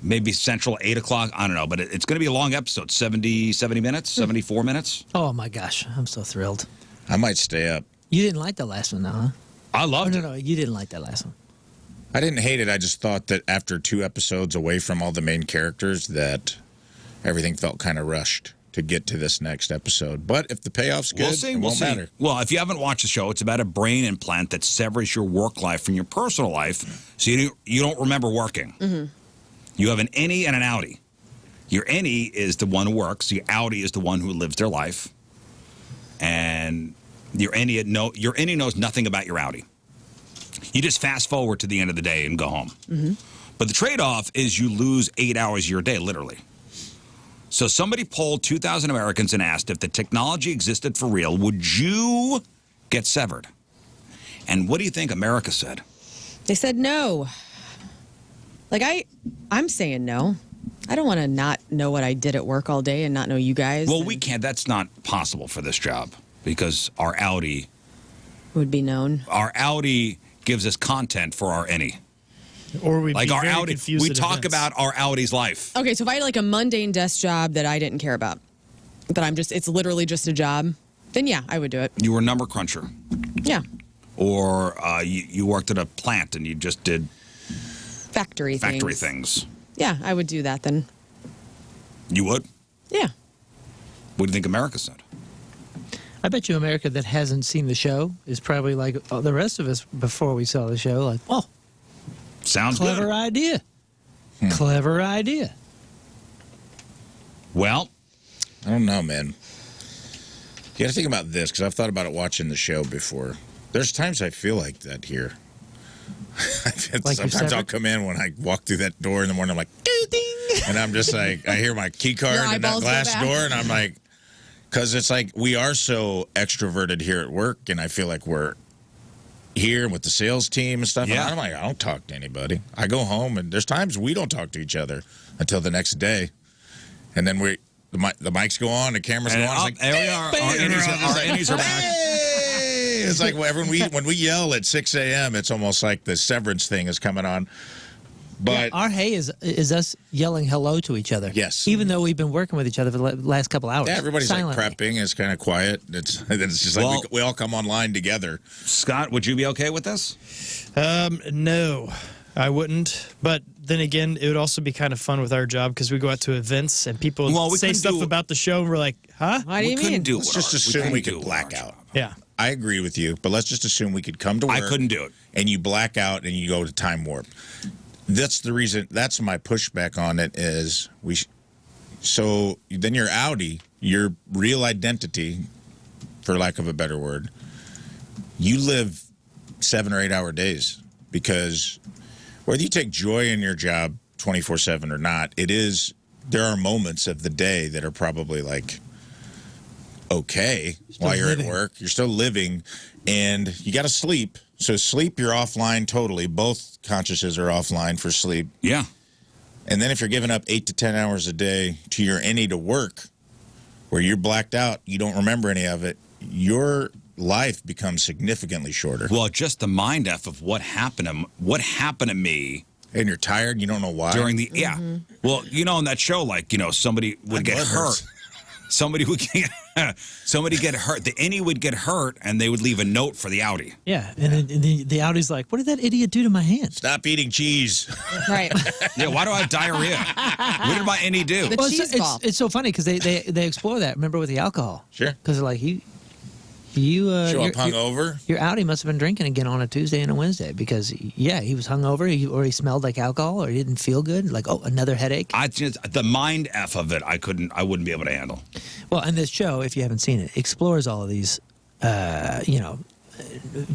[SPEAKER 3] maybe Central 8 o'clock. I don't know, but it's going to be a long episode, 70 minutes, 74 minutes.
[SPEAKER 2] Oh my gosh, I'm so thrilled.
[SPEAKER 5] I might stay up.
[SPEAKER 2] You didn't like the last one, though, huh?
[SPEAKER 3] I
[SPEAKER 2] Oh
[SPEAKER 3] loved it.
[SPEAKER 2] no, you didn't like that last one.
[SPEAKER 5] I didn't hate it. I just thought that after 2 episodes away from all the main characters, that everything felt kind of rushed to get to this next episode. But if the payoff's good,
[SPEAKER 3] We'll see.
[SPEAKER 5] it
[SPEAKER 3] We'll
[SPEAKER 5] won't
[SPEAKER 3] see.
[SPEAKER 5] matter.
[SPEAKER 3] Well, if you haven't watched the show, it's about a brain implant that severs your work life from your personal life, so you don't remember working.
[SPEAKER 4] Mm-hmm.
[SPEAKER 3] You have an innie and an outie. Your innie is the one who works. Your outie is the one who lives their life. And your innie knows nothing about your outie. You just fast forward to the end of the day and go home.
[SPEAKER 4] Mm-hmm.
[SPEAKER 3] But the trade-off is you lose 8 hours of your day, literally. So somebody polled 2,000 Americans and asked if the technology existed for real, would you get severed? And what do you think America said?
[SPEAKER 4] They said no. Like I'm saying no. I don't want to not know what I did at work all day and not know you guys.
[SPEAKER 3] Well, we can't. That's not possible for this job because our outie
[SPEAKER 4] would be known.
[SPEAKER 3] Gives us content for our any.
[SPEAKER 1] Or we'd
[SPEAKER 3] Like
[SPEAKER 1] be
[SPEAKER 3] our
[SPEAKER 1] very
[SPEAKER 3] outie,
[SPEAKER 1] confused
[SPEAKER 3] we
[SPEAKER 1] at
[SPEAKER 3] talk
[SPEAKER 1] events.
[SPEAKER 3] about our outie's life.
[SPEAKER 4] Okay, so if I had like a mundane desk job that I didn't care about, but it's literally just a job, then yeah, I would do it.
[SPEAKER 3] You were a number cruncher.
[SPEAKER 4] Yeah.
[SPEAKER 3] Or you worked at a plant and you just did
[SPEAKER 4] Factory
[SPEAKER 3] things.
[SPEAKER 4] Yeah, I would do that then.
[SPEAKER 3] You would?
[SPEAKER 4] Yeah.
[SPEAKER 3] What do you think America said?
[SPEAKER 2] I bet you America that hasn't seen the show is probably like the rest of us before we saw the show, like, oh,
[SPEAKER 3] Sounds
[SPEAKER 2] clever
[SPEAKER 3] good.
[SPEAKER 2] idea. Clever idea.
[SPEAKER 3] Well,
[SPEAKER 5] I don't know, man. You got to think about this because I've thought about it watching the show before. There's times I feel like that here. Sometimes I'll come in when I walk through that door in the morning. I'm like, ding, and I'm just like, I hear my key card in that glass door, and I'm like, because it's like we are so extroverted here at work, and I feel like we're here with the sales team and stuff.
[SPEAKER 3] Yeah.
[SPEAKER 5] And I'm like, I don't talk to anybody. I go home, and there's times we don't talk to each other until the next day, and then the mics go on, the cameras go on. It's like,
[SPEAKER 3] there we are. Our innies are back.
[SPEAKER 5] Hey! It's like when we yell at 6 a.m., it's almost like the Severance thing is coming on. But
[SPEAKER 2] our hey is us yelling hello to each other.
[SPEAKER 5] Yes.
[SPEAKER 2] Even though we've been working with each other for the last couple hours.
[SPEAKER 5] yeah, everybody's
[SPEAKER 2] silently.
[SPEAKER 5] like prepping. It's kind of quiet. It's just like we all come online together.
[SPEAKER 3] Scott, would you be okay with this?
[SPEAKER 1] No, I wouldn't. But then again, it would also be kind of fun with our job because we go out to events and people say stuff about the show, and we're like, huh?
[SPEAKER 4] What do you mean?
[SPEAKER 5] Let's just assume we could black out.
[SPEAKER 1] Yeah.
[SPEAKER 5] I agree with you, but let's just assume we could come to work.
[SPEAKER 3] I couldn't do it.
[SPEAKER 5] And you black out and you go to time warp. That's the reason. That's my pushback on it is so then your outie, your real identity, for lack of a better word, you live 7 or 8 hour days because whether you take joy in your job 24/7 or not, there are moments of the day that are probably like okay while you're at work. You're still living and you got to sleep. So sleep, you're offline totally. Both consciouses are offline for sleep.
[SPEAKER 3] Yeah.
[SPEAKER 5] And then if you're giving up 8 to 10 hours a day to your innie to work, where you're blacked out, you don't remember any of it, your life becomes significantly shorter.
[SPEAKER 3] Well, just the mind F of what happened to me.
[SPEAKER 5] And you're tired, you don't know why.
[SPEAKER 3] During the, yeah. Well, on that show, like, somebody would get hurt. Somebody would get hurt. The innie would get hurt, and they would leave a note for the outie.
[SPEAKER 2] Yeah, and the Audie's like, what did that idiot do to my hand?
[SPEAKER 5] Stop eating cheese.
[SPEAKER 4] Right.
[SPEAKER 3] Yeah, why do I have diarrhea? What did my innie do?
[SPEAKER 4] The cheese ball.
[SPEAKER 2] It's so funny because they explore that. Remember with the alcohol?
[SPEAKER 5] Sure.
[SPEAKER 2] Because they're like, you
[SPEAKER 5] show up hungover.
[SPEAKER 2] Your outie must have been drinking again on a Tuesday and a Wednesday because he was hungover, or he smelled like alcohol, or he didn't feel good. Like, oh, another headache.
[SPEAKER 3] The mind F of it, I wouldn't be able to handle.
[SPEAKER 2] Well, and this show, if you haven't seen it, explores all of these,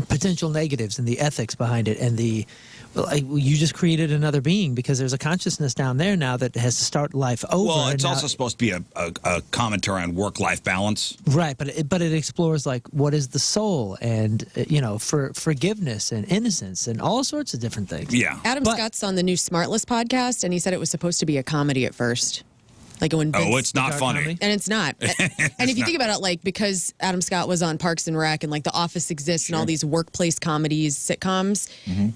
[SPEAKER 2] potential negatives and the ethics behind it, and you just created another being because there's a consciousness down there now that has to start life over.
[SPEAKER 3] Well, it's also supposed to be a commentary on work-life balance.
[SPEAKER 2] Right, but it explores like what is the soul and for forgiveness and innocence and all sorts of different things.
[SPEAKER 3] Yeah.
[SPEAKER 4] Adam Scott's on the new Smartless podcast, and he said it was supposed to be a comedy at first. Like when
[SPEAKER 3] it's not funny.
[SPEAKER 2] Comedy?
[SPEAKER 4] And it's not. And if you think about it, like because Adam Scott was on Parks and Rec and like The Office exists and all these workplace comedies, sitcoms,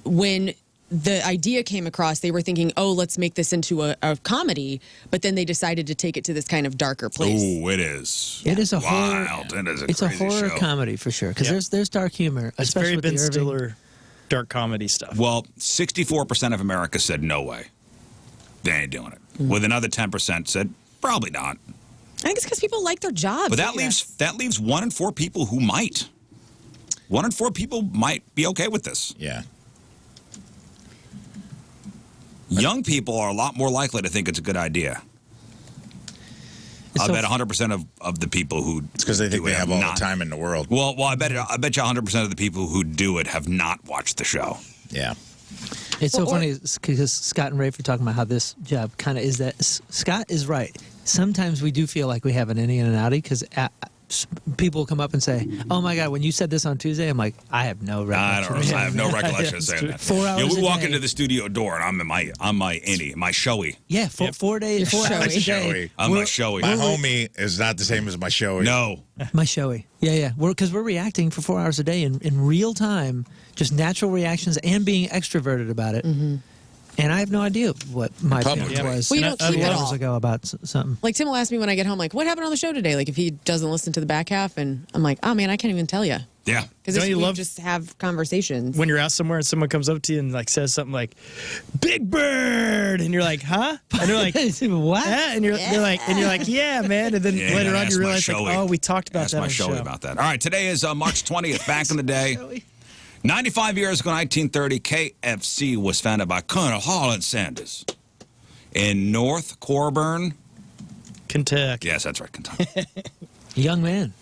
[SPEAKER 4] when the idea came across, they were thinking, oh, let's make this into a comedy, but then they decided to take it to this kind of darker place.
[SPEAKER 3] Oh, it is.
[SPEAKER 2] It is a
[SPEAKER 3] wild.
[SPEAKER 2] horror.
[SPEAKER 3] It is
[SPEAKER 2] It's a horror
[SPEAKER 3] show.
[SPEAKER 2] comedy for sure because there's dark humor,
[SPEAKER 1] It's
[SPEAKER 2] especially
[SPEAKER 1] very
[SPEAKER 2] with
[SPEAKER 1] Ben
[SPEAKER 2] the Irving.
[SPEAKER 1] Stiller dark comedy stuff.
[SPEAKER 3] Well, 64% of America said no way. They ain't doing it. With another 10% said probably not.
[SPEAKER 4] I think it's because people like their jobs.
[SPEAKER 3] But that leaves 1 in 4 people who might. 1 in 4 people might be okay with this.
[SPEAKER 5] Yeah.
[SPEAKER 3] Young people are a lot more likely to think it's a good idea. I bet 100% of the people who
[SPEAKER 5] It's because they think they have all the time in the world.
[SPEAKER 3] Well, I bet you 100% of the people who do it have not watched the show.
[SPEAKER 5] Yeah.
[SPEAKER 2] It's so funny because Scott and Rafe were talking about how this job kind of is that. Scott is right. Sometimes we do feel like we have an innie and an outie because people come up and say, "Oh my God, when you said this on Tuesday," I'm like, "I have no recollection."
[SPEAKER 3] I have no recollection of saying that.
[SPEAKER 2] 4 hours.
[SPEAKER 3] We
[SPEAKER 2] a
[SPEAKER 3] walk
[SPEAKER 2] day.
[SPEAKER 3] into the studio door and I'm in my innie, my showy.
[SPEAKER 2] Yeah, 4 days, 4 hours a day.
[SPEAKER 5] Showy.
[SPEAKER 3] I'm my showy.
[SPEAKER 5] My homie is not the same as my showy.
[SPEAKER 3] No.
[SPEAKER 2] My showy. Yeah. Because we're reacting for 4 hours a day in real time, just natural reactions and being extroverted about it.
[SPEAKER 4] Mm-hmm.
[SPEAKER 2] And I have no idea what my opinion was
[SPEAKER 4] Well, you don't keep it
[SPEAKER 2] hours
[SPEAKER 4] all.
[SPEAKER 2] ago about something.
[SPEAKER 4] Like Tim will ask me when I get home, like, what happened on the show today? Like if he doesn't listen to the back half, and I'm like, oh man, I can't even tell you.
[SPEAKER 3] Yeah.
[SPEAKER 4] Because
[SPEAKER 1] Don't you
[SPEAKER 4] we
[SPEAKER 1] love
[SPEAKER 4] just have conversations.
[SPEAKER 1] when you're out somewhere and someone comes up to you and like says something like "Big Bird" and you're like, "Huh?" And they're like,
[SPEAKER 2] What?
[SPEAKER 1] "Yeah," and you're like, "Yeah, man." And then later on you realize like, "Oh, we talked about that on
[SPEAKER 3] my
[SPEAKER 1] the
[SPEAKER 3] showy
[SPEAKER 1] show."
[SPEAKER 3] about that. All right, today is March 20th. Back in the day, 95 years ago, 1930, KFC was founded by Colonel Holland Sanders in North Corburn,
[SPEAKER 1] Kentucky.
[SPEAKER 3] Yes, that's right, Kentucky.
[SPEAKER 2] Young man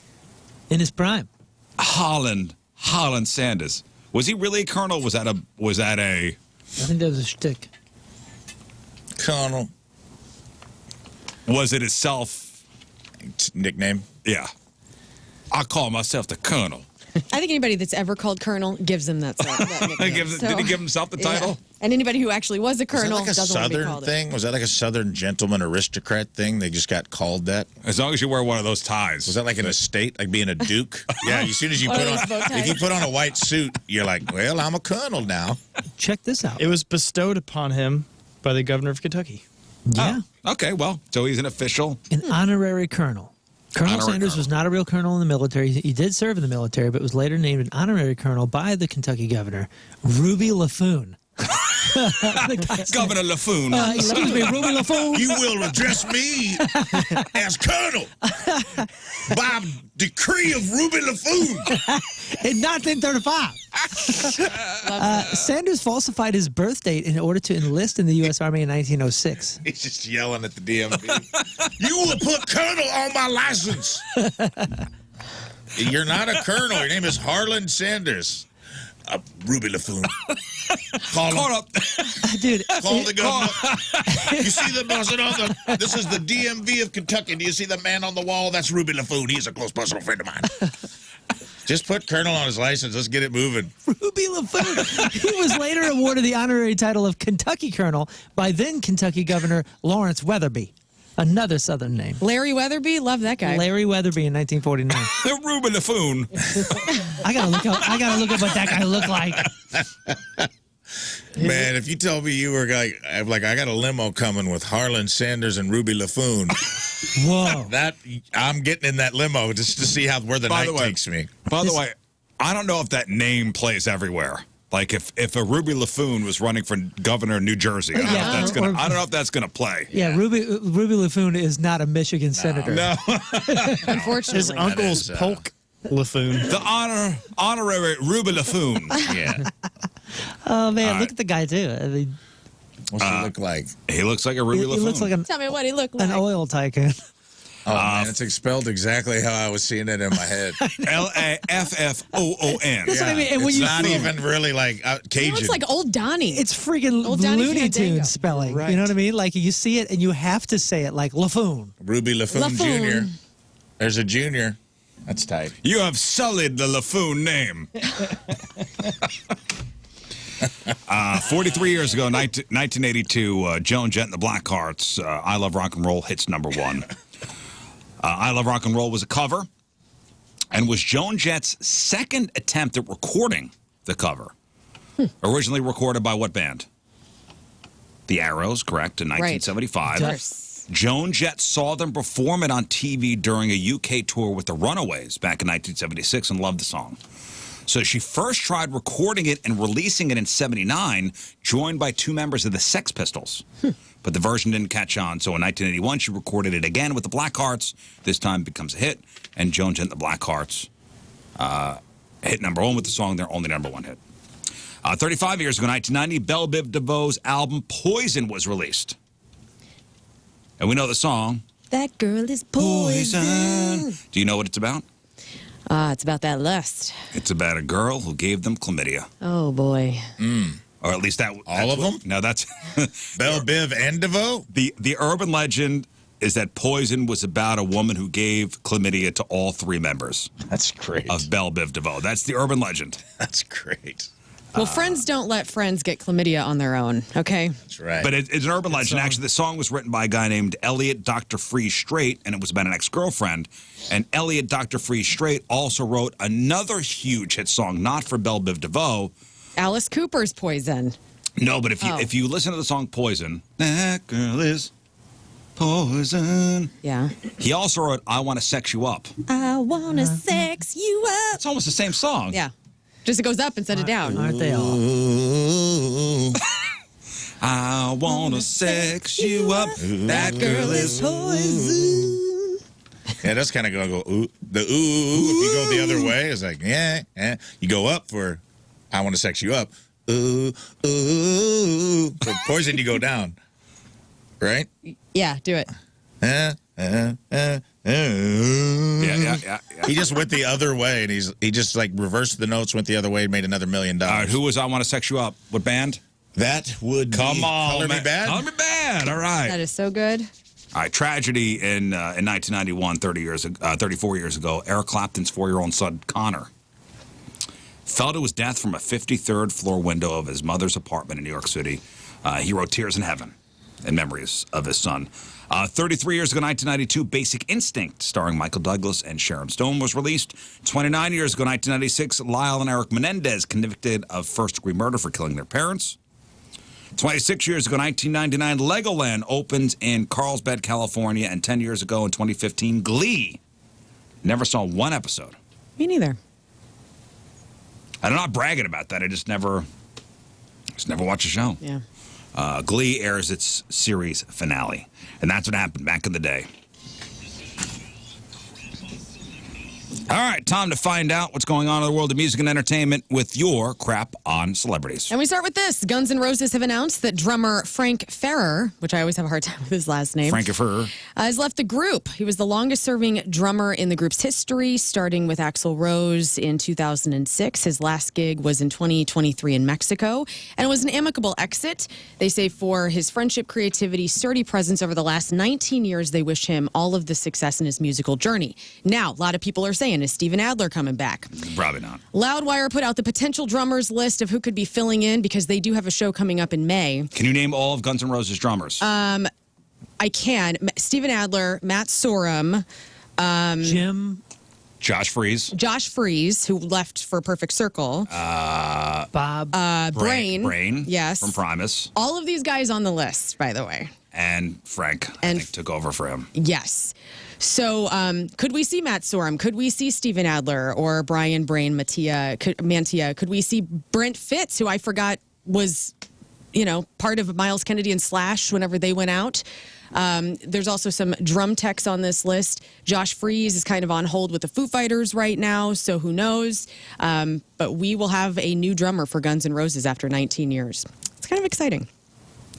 [SPEAKER 2] in his prime.
[SPEAKER 3] Holland Sanders Was he really a colonel? Was that a?
[SPEAKER 2] I think that was a shtick.
[SPEAKER 5] Colonel.
[SPEAKER 3] Was it his
[SPEAKER 5] nickname?
[SPEAKER 3] Yeah. I call myself the colonel.
[SPEAKER 4] I think anybody that's ever called Colonel gives him that nickname.
[SPEAKER 3] Did he give himself the title?
[SPEAKER 4] Yeah. And anybody who actually was a colonel
[SPEAKER 5] was that like a
[SPEAKER 4] doesn't want to be
[SPEAKER 5] Southern
[SPEAKER 4] called
[SPEAKER 5] thing? Was that like a Southern gentleman aristocrat thing? They just got called that?
[SPEAKER 3] As long as you wear one of those ties.
[SPEAKER 5] Was that like an estate, like being a duke? Yeah, as soon as you
[SPEAKER 4] One
[SPEAKER 5] put
[SPEAKER 4] of
[SPEAKER 5] on,
[SPEAKER 4] those bow ties.
[SPEAKER 5] if you put on a white suit, you're like, well, I'm a colonel now.
[SPEAKER 2] Check this out.
[SPEAKER 1] It was bestowed upon him by the governor of Kentucky.
[SPEAKER 2] Yeah.
[SPEAKER 3] Oh, okay, well, so he's an official.
[SPEAKER 2] An honorary colonel. Colonel
[SPEAKER 3] Honorary
[SPEAKER 2] Sanders
[SPEAKER 3] colonel.
[SPEAKER 2] was not a real colonel in the military. He did serve in the military, but was later named an honorary colonel by the Kentucky governor, Ruby Laffoon.
[SPEAKER 3] Governor Laffoon.
[SPEAKER 2] Excuse me, Ruby Laffoon.
[SPEAKER 5] You will address me as colonel by decree of Ruby Laffoon.
[SPEAKER 2] In 1935. Sanders falsified his birth date in order to enlist in the U.S. Army in 1906.
[SPEAKER 5] He's just yelling at the DMV. You will put colonel on my license. You're not a colonel. Your name is Harlan Sanders. Ruby Laffoon. Call him.
[SPEAKER 3] Call up.
[SPEAKER 2] Dude,
[SPEAKER 5] Call the governor. You see the person on the... This is the DMV of Kentucky. Do you see the man on the wall? That's Ruby Laffoon. He's a close personal friend of mine. Just put colonel on his license. Let's get it moving.
[SPEAKER 2] Ruby Laffoon. He was later awarded the honorary title of Kentucky Colonel by then Kentucky Governor Lawrence Weatherby. Another Southern name.
[SPEAKER 4] Larry Weatherby, love that guy.
[SPEAKER 2] Larry Weatherby in 1949.
[SPEAKER 3] Ruben Laffoon.
[SPEAKER 2] I gotta look up what that guy looked like.
[SPEAKER 5] Man, if you told me you were like I got a limo coming with Harlan Sanders and Ruby Laffoon,
[SPEAKER 2] Whoa.
[SPEAKER 5] I'm getting in that limo just to see where the night takes me.
[SPEAKER 3] By the way, I don't know if that name plays everywhere. Like if a Ruby Laffoon was running for governor of New Jersey, I don't know if that's gonna play.
[SPEAKER 2] Yeah, Ruby Laffoon is not a Michigan senator.
[SPEAKER 3] No.
[SPEAKER 4] Unfortunately.
[SPEAKER 1] His uncle's Polk Laffoon.
[SPEAKER 3] The honorary Ruby Laffoon.
[SPEAKER 5] Yeah.
[SPEAKER 2] Oh man, look at the guy too. I mean,
[SPEAKER 5] What's he look like?
[SPEAKER 3] He looks like a Ruby
[SPEAKER 2] he
[SPEAKER 3] Laffoon.
[SPEAKER 2] looks like
[SPEAKER 4] Tell me what he looked like.
[SPEAKER 2] an oil tycoon.
[SPEAKER 5] Oh man, it's spelled exactly how I was seeing it in my head.
[SPEAKER 3] Laffoon.
[SPEAKER 2] That's what I mean. And when
[SPEAKER 5] It's
[SPEAKER 2] you
[SPEAKER 5] not
[SPEAKER 2] see it,
[SPEAKER 5] even really like Cajun.
[SPEAKER 4] It's like old Donnie.
[SPEAKER 2] it's freaking
[SPEAKER 4] Old Johnny
[SPEAKER 2] Looney
[SPEAKER 4] Fandango.
[SPEAKER 2] Tunes spelling.
[SPEAKER 1] Right.
[SPEAKER 2] You know what I mean? Like you see it and you have to say it like Laffoon.
[SPEAKER 5] Ruby Laffoon
[SPEAKER 4] Laffoon.
[SPEAKER 5] Jr. There's a junior. That's tight.
[SPEAKER 3] You have sullied the Laffoon name. 43 years ago, 1982, Joan Jett and the Blackhearts, I Love Rock and Roll hits #1. I Love Rock and Roll was a cover and was Joan Jett's second attempt at recording the cover. Originally recorded by what band? The Arrows, correct, in 1975.
[SPEAKER 4] Yes.
[SPEAKER 3] Joan Jett saw them perform it on TV during a UK tour with the Runaways back in 1976 and loved the song. So she first tried recording it and releasing it in '79, joined by 2 members of the Sex Pistols. But the version didn't catch on, so in 1981 she recorded it again with the Blackhearts. This time it becomes a hit, and Joan Jett and the Blackhearts hit #1 with the song, their only #1 hit. 35 years ago, 1990, Belle Biv DeVoe's album Poison was released. And we know the song.
[SPEAKER 4] That girl is poison.
[SPEAKER 3] Do you know what it's about?
[SPEAKER 4] It's about that lust.
[SPEAKER 3] It's about a girl who gave them chlamydia.
[SPEAKER 4] Oh, boy.
[SPEAKER 3] Or at least that.
[SPEAKER 5] All of them?
[SPEAKER 3] No, that's.
[SPEAKER 5] Belle Biv and DeVoe?
[SPEAKER 3] The urban legend is that Poison was about a woman who gave chlamydia to all 3 members
[SPEAKER 5] That's great.
[SPEAKER 3] of Belle Biv DeVoe. That's the urban legend.
[SPEAKER 5] That's great.
[SPEAKER 4] Well, friends don't let friends get chlamydia on their own, okay?
[SPEAKER 5] That's right.
[SPEAKER 3] But it's an urban legend. Actually, the song was written by a guy named Elliot Dr. Freeze Strait, and it was about an ex-girlfriend. And Elliot Dr. Freeze Strait also wrote another huge hit song, not for Belle Biv DeVoe.
[SPEAKER 4] Alice Cooper's Poison.
[SPEAKER 3] No, but if you listen to the song Poison, that girl is poison.
[SPEAKER 4] Yeah.
[SPEAKER 3] He also wrote I Want to Sex You Up.
[SPEAKER 4] I want to sex you up.
[SPEAKER 3] It's almost the same song.
[SPEAKER 4] Yeah. Just it goes up instead of down.
[SPEAKER 2] Aren't they all?
[SPEAKER 3] I want to sex you up. That girl is
[SPEAKER 4] poison.
[SPEAKER 5] Yeah, that's kind of going to go, ooh. The ooh, if you go the other way, it's like, yeah. You go up for, I want to sex you up. Ooh, ooh. For Poison, you go down. Right?
[SPEAKER 4] Yeah, do it.
[SPEAKER 3] Yeah.
[SPEAKER 5] He just went the other way, and he just like reversed the notes, went the other way, and made another $1 million.
[SPEAKER 3] All right, who was I Want to Sex You Up? What band?
[SPEAKER 5] That would
[SPEAKER 3] Come
[SPEAKER 5] be
[SPEAKER 3] on,
[SPEAKER 5] Color Me Bad.
[SPEAKER 3] Color Me Bad. All right.
[SPEAKER 4] That is so good.
[SPEAKER 3] All right, tragedy in 1991, 34 years ago. Eric Clapton's 4-year-old son, Connor, fell to his death from a 53rd floor window of his mother's apartment in New York City. He wrote Tears in Heaven in memories of his son. 33 years ago, 1992, Basic Instinct, starring Michael Douglas and Sharon Stone, was released. 29 years ago, 1996, Lyle and Eric Menendez convicted of first-degree murder for killing their parents. 26 years ago, 1999, Legoland opens in Carlsbad, California. And 10 years ago, in 2015, Glee. Never saw one episode.
[SPEAKER 4] Me neither.
[SPEAKER 3] I'm not bragging about that. I just never watched the show.
[SPEAKER 4] Yeah.
[SPEAKER 3] Glee airs its series finale. And that's what happened back in the day. All right, time to find out what's going on in the world of music and entertainment with your crap on celebrities.
[SPEAKER 4] And we start with this. Guns N' Roses have announced that drummer Frank Ferrer, which I always have a hard time with his last name,
[SPEAKER 3] Frank Ferrer,
[SPEAKER 4] has left the group. He was the longest-serving drummer in the group's history, starting with Axl Rose in 2006. His last gig was in 2023 in Mexico, and it was an amicable exit. They say for his friendship, creativity, sturdy presence over the last 19 years, they wish him all of the success in his musical journey. Now, a lot of people are saying, is Steven Adler coming back?
[SPEAKER 3] Probably not.
[SPEAKER 4] Loudwire put out the potential drummers list of who could be filling in because they do have a show coming up in May.
[SPEAKER 3] Can you name all of Guns N' Roses drummers?
[SPEAKER 4] I can. Steven Adler, Matt Sorum,
[SPEAKER 2] Jim,
[SPEAKER 3] Josh
[SPEAKER 4] Freese, who left for Perfect Circle,
[SPEAKER 2] Bob,
[SPEAKER 4] Brain, yes,
[SPEAKER 3] from Primus,
[SPEAKER 4] all of these guys on the list, by the way,
[SPEAKER 3] and Frank, I think, took over for him.
[SPEAKER 4] Yes. So could we see Matt Sorum? Could we see Steven Adler or Brian Brain Mantia? Could we see Brent Fitz, who I forgot was, part of Miles Kennedy and Slash whenever they went out? There's also some drum techs on this list. Josh Freese is kind of on hold with the Foo Fighters right now, so who knows? But we will have a new drummer for Guns N' Roses after 19 years. It's kind of exciting.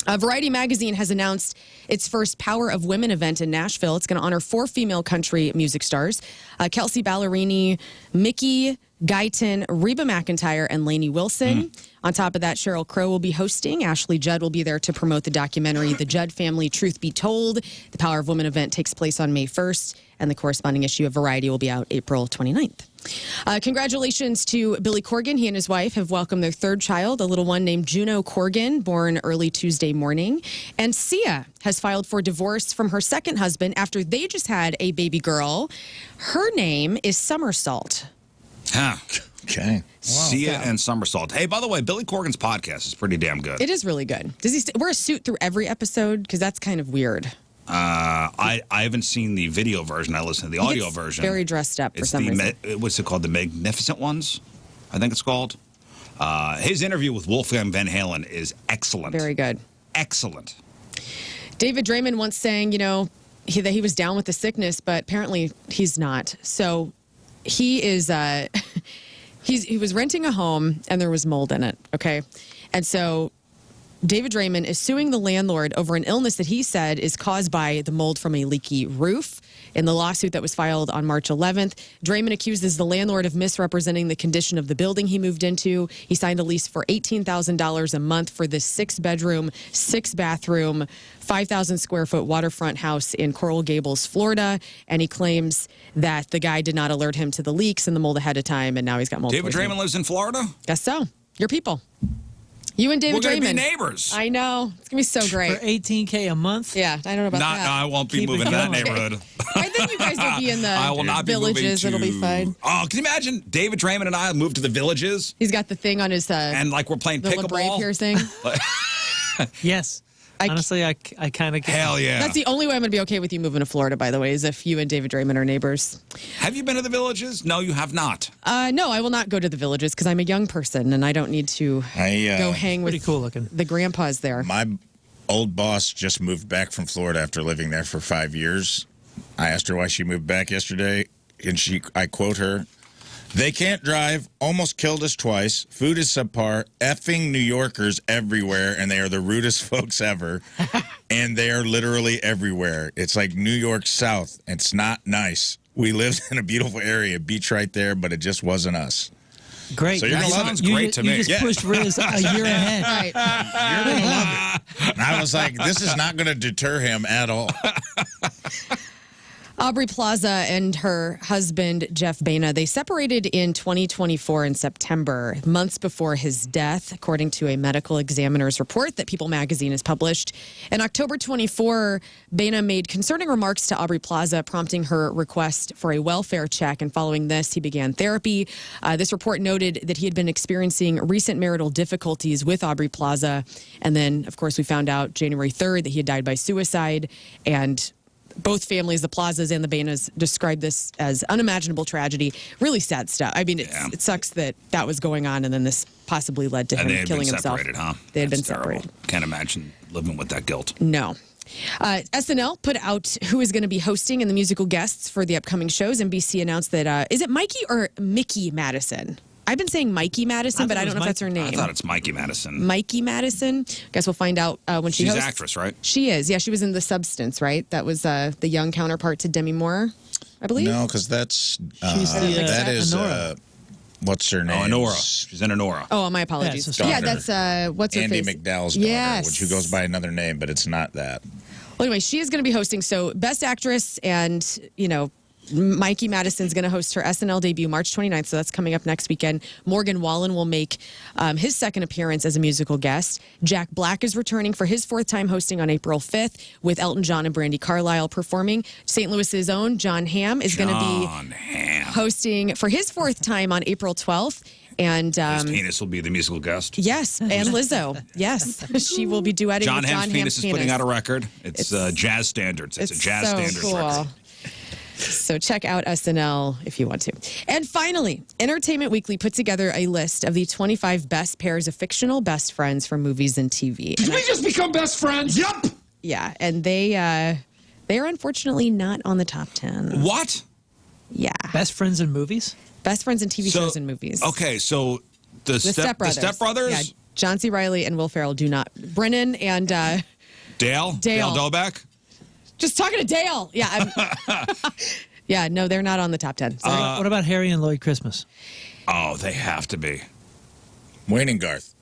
[SPEAKER 4] Variety Magazine has announced its first Power of Women event in Nashville. It's going to honor 4 female country music stars, Kelsea, Ballerini, Mickey, Guyton, Reba McEntire, and Lainey Wilson. On top of that, Sheryl Crow will be hosting. Ashley Judd will be there to promote the documentary, The Judd Family, Truth Be Told. The Power of Women event takes place on May 1st, and the corresponding issue of Variety will be out April 29th. Congratulations to Billy Corgan. He and his wife have welcomed their 3rd child, a little one named Juno Corgan, born early Tuesday morning. And Sia has filed for divorce from her 2nd husband after they just had a baby girl. Her name is Somersault.
[SPEAKER 3] Huh.
[SPEAKER 5] Okay.
[SPEAKER 3] Sia and Somersault. Hey, by the way, Billy Corgan's podcast is pretty damn good.
[SPEAKER 4] It is really good. Does he wear a suit through every episode? Because that's kind of weird.
[SPEAKER 3] I haven't seen the video version. I listened to the audio version.
[SPEAKER 4] Very dressed up for some reason.
[SPEAKER 3] What's it called? The Magnificent Ones, I think it's called. His interview with Wolfgang Van Halen is excellent.
[SPEAKER 4] Very good. Excellent. David Draiman once saying, that he was down with the sickness, but apparently he's not. So he is. He was renting a home and there was mold in it. Okay, and so David Draiman is suing the landlord over an illness that he said is caused by the mold from a leaky roof. In the lawsuit that was filed on March 11th, Draiman accuses the landlord of misrepresenting the condition of the building he moved into. He signed a lease for $18,000 a month for this 6-bedroom, 6-bathroom, 5,000-square-foot waterfront house in Coral Gables, Florida. And he claims that the guy did not alert him to the leaks and the mold ahead of time, and now he's got mold.
[SPEAKER 3] David Draiman lives in Florida?
[SPEAKER 4] Guess so. Your people. You and David Draiman.
[SPEAKER 3] We're going to be neighbors.
[SPEAKER 4] I know. It's going to be so great.
[SPEAKER 2] For $18K a month?
[SPEAKER 4] Yeah, I don't know about that.
[SPEAKER 3] No, I won't be moving to that neighborhood.
[SPEAKER 4] I think you guys will be in the
[SPEAKER 3] I will not
[SPEAKER 4] Villages.
[SPEAKER 3] Be moving to...
[SPEAKER 4] It'll be fine.
[SPEAKER 3] Oh, can you imagine David Draiman and I moved to the Villages?
[SPEAKER 4] He's got the thing on his...
[SPEAKER 3] and we're playing
[SPEAKER 4] the
[SPEAKER 3] pickleball.
[SPEAKER 4] piercing.
[SPEAKER 2] Yes. Honestly, I kind of get
[SPEAKER 3] Hell yeah.
[SPEAKER 4] That's the only way I'm going to be okay with you moving to Florida, by the way, is if you and David Draiman are neighbors.
[SPEAKER 3] Have you been to the Villages? No, you have not.
[SPEAKER 4] No, I will not go to the Villages because I'm a young person and I don't need to go hang with
[SPEAKER 2] pretty cool looking.
[SPEAKER 4] The grandpas there.
[SPEAKER 5] My old boss just moved back from Florida after living there for 5 years. I asked her why she moved back yesterday, and I quote her, "They can't drive, almost killed us twice, food is subpar, effing New Yorkers everywhere, and they are the rudest folks ever. And they're literally everywhere. It's like New York South. It's not nice. We lived in a beautiful area, beach right there, but it just wasn't us.
[SPEAKER 2] Great.
[SPEAKER 5] So you're gonna love it.
[SPEAKER 3] Sounds great to me.
[SPEAKER 2] You just pushed Riz a year ahead.
[SPEAKER 4] Right.
[SPEAKER 5] You're going to love it. And I was like, this is not going to deter him at all.
[SPEAKER 4] Aubrey Plaza and her husband, Jeff Baena, they separated in 2024 in September, months before his death, according to a medical examiner's report that People magazine has published. In October 24, Baena made concerning remarks to Aubrey Plaza, prompting her request for a welfare check. And following this, he began therapy. This report noted that he had been experiencing recent marital difficulties with Aubrey Plaza. And then, of course, we found out January 3rd that he had died by suicide. And both families, the Plazas and the Baenas, described this as unimaginable tragedy. Really sad stuff. I mean, it sucks that was going on, and then this possibly led to him killing himself.
[SPEAKER 3] Separated, huh?
[SPEAKER 4] They had
[SPEAKER 3] That's
[SPEAKER 4] been separated.
[SPEAKER 3] terrible. Can't imagine living with that guilt.
[SPEAKER 4] No. SNL put out who is going to be hosting and the musical guests for the upcoming shows. NBC announced that, is it Mikey or Mickey Madison? I've been saying Mikey Madison, but I don't know if that's her name.
[SPEAKER 3] I thought it's Mikey Madison.
[SPEAKER 4] Mikey Madison. Guess we'll find out when she hosts.
[SPEAKER 3] She's an actress, right?
[SPEAKER 4] She is. Yeah, she was in The Substance, right? That was the young counterpart to Demi Moore, I believe.
[SPEAKER 5] No, because that's
[SPEAKER 2] that
[SPEAKER 5] is
[SPEAKER 2] Honora.
[SPEAKER 5] what's her name?
[SPEAKER 3] Oh, Honora. She's in Honora.
[SPEAKER 4] Oh, my apologies.
[SPEAKER 2] Yeah,
[SPEAKER 4] Yeah,
[SPEAKER 5] daughter.
[SPEAKER 4] that's what's her
[SPEAKER 5] Andy
[SPEAKER 4] face?
[SPEAKER 5] McDowell's daughter,
[SPEAKER 4] Yes.
[SPEAKER 5] who goes by another name, but it's not that.
[SPEAKER 4] Well, anyway, she is going to be hosting. So, Best Actress, and Mikey Madison's going to host her SNL debut March 29th, so that's coming up next weekend. Morgan Wallen will make his second appearance as a musical guest. Jack Black is returning for his fourth time hosting on April 5th, with Elton John and Brandi Carlile performing. St. Louis's own John Hamm is going to be hosting for his fourth time on April 12th. And
[SPEAKER 3] His penis will be the musical guest.
[SPEAKER 4] yes, and Lizzo. Yes, she will be duetting
[SPEAKER 3] John
[SPEAKER 4] with John
[SPEAKER 3] Hamm's penis is putting out a record. It's jazz standards. It's a jazz
[SPEAKER 4] so
[SPEAKER 3] standards
[SPEAKER 4] cool.
[SPEAKER 3] record.
[SPEAKER 4] So check out SNL if you want to. And finally, Entertainment Weekly put together a list of the 25 best pairs of fictional best friends from movies and TV.
[SPEAKER 7] Did we just become best friends? Yup.
[SPEAKER 4] Yeah, and they are unfortunately not on the top 10.
[SPEAKER 3] What?
[SPEAKER 4] Yeah.
[SPEAKER 2] Best friends in movies?
[SPEAKER 4] Best friends in TV shows and movies.
[SPEAKER 3] Okay, so the Step Brothers?
[SPEAKER 4] Yeah, John C. Reilly and Will Ferrell do not. Brennan and
[SPEAKER 3] Dale Doback?
[SPEAKER 4] Just talking to Dale. Yeah. Yeah, no, they're not on the top 10. Sorry.
[SPEAKER 2] What about Harry and Lloyd Christmas?
[SPEAKER 3] Oh, they have to be.
[SPEAKER 5] Wayne and Garth.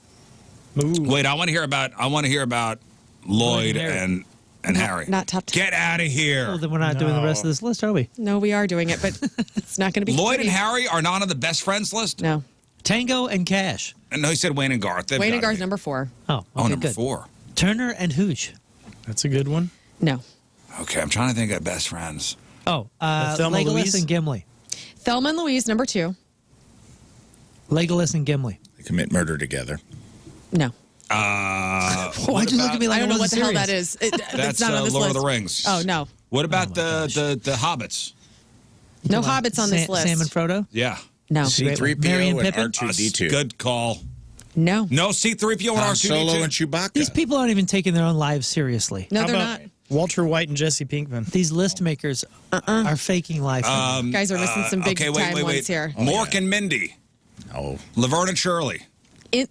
[SPEAKER 1] Ooh.
[SPEAKER 3] Wait, I want to hear about Lloyd and Harry.
[SPEAKER 4] Not top 10.
[SPEAKER 3] Get out of here.
[SPEAKER 2] Well, then we're not doing the rest of this list, are we?
[SPEAKER 4] No, we are doing it, but it's not going to be
[SPEAKER 3] Lloyd and
[SPEAKER 4] pretty.
[SPEAKER 3] Harry are not on the best friends list?
[SPEAKER 4] No.
[SPEAKER 2] Tango and Cash.
[SPEAKER 3] No, he said Wayne and Garth. They've
[SPEAKER 4] Wayne and
[SPEAKER 3] gotta
[SPEAKER 4] Garth,
[SPEAKER 3] be.
[SPEAKER 4] number 4.
[SPEAKER 2] Oh, okay,
[SPEAKER 3] Oh, number
[SPEAKER 2] good.
[SPEAKER 3] 4.
[SPEAKER 2] Turner and Hooch.
[SPEAKER 1] That's a good one.
[SPEAKER 4] No.
[SPEAKER 3] Okay, I'm trying to think of best friends.
[SPEAKER 2] Oh,
[SPEAKER 1] Thelma
[SPEAKER 2] Legolas
[SPEAKER 1] Louise?
[SPEAKER 2] and Gimli.
[SPEAKER 4] Thelma and Louise, number 2.
[SPEAKER 2] Legolas and Gimli.
[SPEAKER 5] They commit murder together.
[SPEAKER 4] No.
[SPEAKER 2] Why'd you look at me like
[SPEAKER 4] I don't know what the hell
[SPEAKER 2] serious?
[SPEAKER 4] that is. It's
[SPEAKER 3] That's
[SPEAKER 4] not on this
[SPEAKER 3] Lord
[SPEAKER 4] list.
[SPEAKER 3] of the Rings.
[SPEAKER 4] Oh, no.
[SPEAKER 3] What about the Hobbits?
[SPEAKER 4] No hobbits on this list.
[SPEAKER 2] Sam and Frodo?
[SPEAKER 3] Yeah.
[SPEAKER 4] No.
[SPEAKER 5] C-3PO
[SPEAKER 2] Merry and
[SPEAKER 5] and
[SPEAKER 2] Pippin?
[SPEAKER 5] R2-D2.
[SPEAKER 3] Good call.
[SPEAKER 4] No.
[SPEAKER 3] No C-3PO and
[SPEAKER 5] Han
[SPEAKER 3] R2-D2.
[SPEAKER 5] Solo and Chewbacca.
[SPEAKER 2] These people aren't even taking their own lives seriously.
[SPEAKER 4] No,
[SPEAKER 1] How
[SPEAKER 4] they're
[SPEAKER 1] about
[SPEAKER 4] not.
[SPEAKER 1] Walter White and Jesse Pinkman.
[SPEAKER 2] These list makers are faking life.
[SPEAKER 4] Guys are missing some big time ones here.
[SPEAKER 3] Mork and Mindy.
[SPEAKER 5] Oh,
[SPEAKER 3] Laverne and Shirley.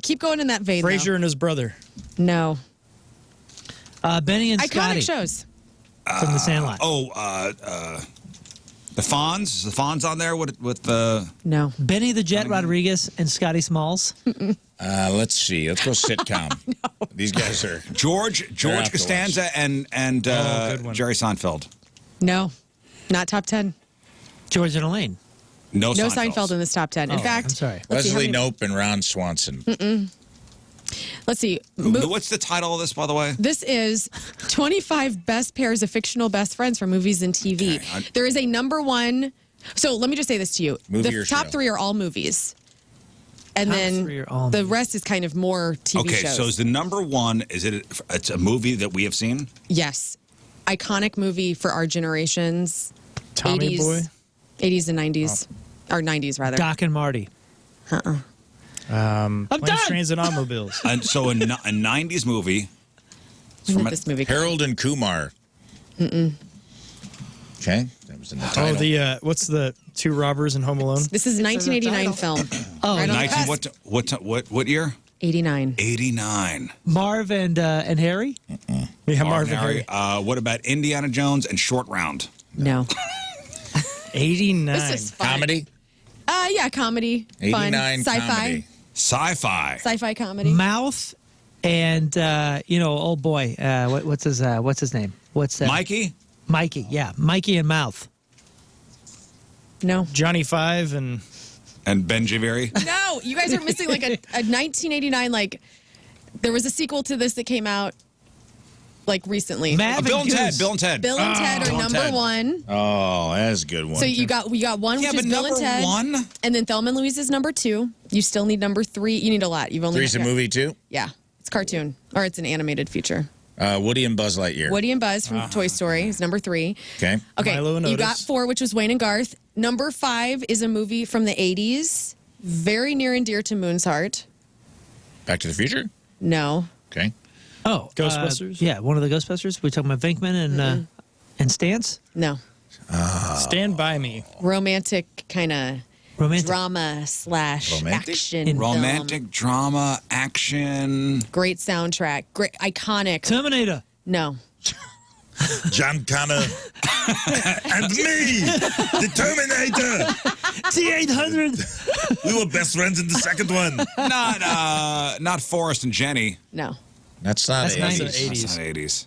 [SPEAKER 4] Keep going in that vein,
[SPEAKER 1] Frasier and his brother.
[SPEAKER 4] though. No.
[SPEAKER 2] Benny and
[SPEAKER 4] Iconic
[SPEAKER 2] Scotty
[SPEAKER 4] shows.
[SPEAKER 2] from The Sandlot.
[SPEAKER 3] The Fonz. Is the Fonz on there with the...
[SPEAKER 4] No.
[SPEAKER 2] Benny the Jet Rodriguez and Scotty Smalls.
[SPEAKER 5] let's see. Let's go sitcom. These guys are.
[SPEAKER 3] George
[SPEAKER 5] afterwards.
[SPEAKER 3] Costanza and
[SPEAKER 1] good one.
[SPEAKER 3] Jerry Seinfeld.
[SPEAKER 4] No. Not top 10.
[SPEAKER 2] George and Elaine.
[SPEAKER 3] No
[SPEAKER 4] No
[SPEAKER 3] Seinfelds.
[SPEAKER 4] Seinfeld in this top 10. In fact,
[SPEAKER 2] I'm sorry.
[SPEAKER 4] let's see, how
[SPEAKER 5] Leslie
[SPEAKER 4] many-
[SPEAKER 5] Knope and Ron Swanson.
[SPEAKER 4] Let's see.
[SPEAKER 3] What's the title of this, by the way?
[SPEAKER 4] This is 25 best pairs of fictional best friends from movies and TV.
[SPEAKER 3] Okay,
[SPEAKER 4] There is a number 1. So let me just say this to you.
[SPEAKER 5] Movie
[SPEAKER 4] The
[SPEAKER 5] or
[SPEAKER 4] top
[SPEAKER 5] show?
[SPEAKER 4] 3 are all movies. And
[SPEAKER 2] Top
[SPEAKER 4] then
[SPEAKER 2] 3 are all
[SPEAKER 4] the
[SPEAKER 2] movies.
[SPEAKER 4] rest is kind of more TV
[SPEAKER 3] Okay,
[SPEAKER 4] shows.
[SPEAKER 3] so is the number 1, it's a movie that we have seen?
[SPEAKER 4] Yes. Iconic movie for our generations.
[SPEAKER 1] Tommy
[SPEAKER 4] 80s,
[SPEAKER 1] Boy.
[SPEAKER 4] 80s and 90s. Or 90s, rather.
[SPEAKER 2] Doc and Marty.
[SPEAKER 1] Planes, Trains, and Automobiles.
[SPEAKER 3] And so a 90s movie.
[SPEAKER 4] When did this movie come?
[SPEAKER 5] Harold and Kumar. Okay, that was in the title.
[SPEAKER 1] Oh, the what's the 2 robbers in Home Alone?
[SPEAKER 4] This is a 1989 film.
[SPEAKER 2] Oh,
[SPEAKER 4] Right on the
[SPEAKER 3] 19,
[SPEAKER 4] cusp.
[SPEAKER 3] what year?
[SPEAKER 4] 89.
[SPEAKER 3] 89.
[SPEAKER 2] Marv and Harry?
[SPEAKER 1] Yeah,
[SPEAKER 3] Marv
[SPEAKER 1] Marvin
[SPEAKER 3] and Harry.
[SPEAKER 1] Harry.
[SPEAKER 3] What about Indiana Jones and Short Round?
[SPEAKER 4] No.
[SPEAKER 1] 89.
[SPEAKER 4] This is fun.
[SPEAKER 5] Comedy?
[SPEAKER 4] Yeah, comedy. Fun.
[SPEAKER 5] 89
[SPEAKER 4] Sci-fi.
[SPEAKER 5] comedy.
[SPEAKER 3] Sci-fi.
[SPEAKER 4] Sci-fi comedy.
[SPEAKER 2] Mouth and old boy. What's his name? What's that?
[SPEAKER 3] Mikey?
[SPEAKER 2] Mikey. Yeah, Mikey and Mouth.
[SPEAKER 4] No.
[SPEAKER 1] Johnny Five and
[SPEAKER 3] Benjiviri?
[SPEAKER 4] No, you guys are missing like a 1989, like, there was a sequel to this that came out, like, recently.
[SPEAKER 2] Mav
[SPEAKER 3] Bill
[SPEAKER 2] and
[SPEAKER 3] and Ted.
[SPEAKER 2] Goose.
[SPEAKER 3] Bill and Ted.
[SPEAKER 4] Bill and Ted are
[SPEAKER 3] Bill and
[SPEAKER 4] number
[SPEAKER 3] Ted.
[SPEAKER 4] one.
[SPEAKER 5] Oh, that's a good one.
[SPEAKER 4] So we got one,
[SPEAKER 3] Yeah,
[SPEAKER 4] which is
[SPEAKER 3] but
[SPEAKER 4] Bill and
[SPEAKER 3] number
[SPEAKER 4] Ted.
[SPEAKER 3] one?
[SPEAKER 4] And then Thelma and Louise is number two. You still need number three. You need a lot. You've only
[SPEAKER 5] Three's a
[SPEAKER 4] got-
[SPEAKER 5] movie, too?
[SPEAKER 4] Yeah. It's cartoon. Or it's an animated feature.
[SPEAKER 5] Woody and Buzz Lightyear.
[SPEAKER 4] Woody and Buzz from Toy Story is number three.
[SPEAKER 5] Okay.
[SPEAKER 4] Okay,
[SPEAKER 1] Milo and
[SPEAKER 4] you got
[SPEAKER 1] Otis.
[SPEAKER 4] 4, which was Wayne and Garth. Number 5 is a movie from the 80s, very near and dear to Moon's heart.
[SPEAKER 5] Back to the Future?
[SPEAKER 4] No.
[SPEAKER 5] Okay.
[SPEAKER 2] Oh,
[SPEAKER 1] Ghostbusters?
[SPEAKER 2] yeah, one of the Ghostbusters. We're talking about Venkman and Stantz.
[SPEAKER 4] No.
[SPEAKER 1] Stand By Me.
[SPEAKER 4] Romantic kind of
[SPEAKER 2] Romantic.
[SPEAKER 4] drama /
[SPEAKER 5] Romantic?
[SPEAKER 4] action film.
[SPEAKER 3] Romantic drama, action.
[SPEAKER 4] Great soundtrack. Great, iconic.
[SPEAKER 2] Terminator.
[SPEAKER 4] No.
[SPEAKER 5] John Connor and me, the Terminator.
[SPEAKER 2] T-800.
[SPEAKER 5] We were best friends in the second one.
[SPEAKER 3] Not Forrest and Jenny.
[SPEAKER 4] No.
[SPEAKER 5] That's not
[SPEAKER 2] That's
[SPEAKER 5] 80s.
[SPEAKER 2] 90s.
[SPEAKER 3] That's not 80s.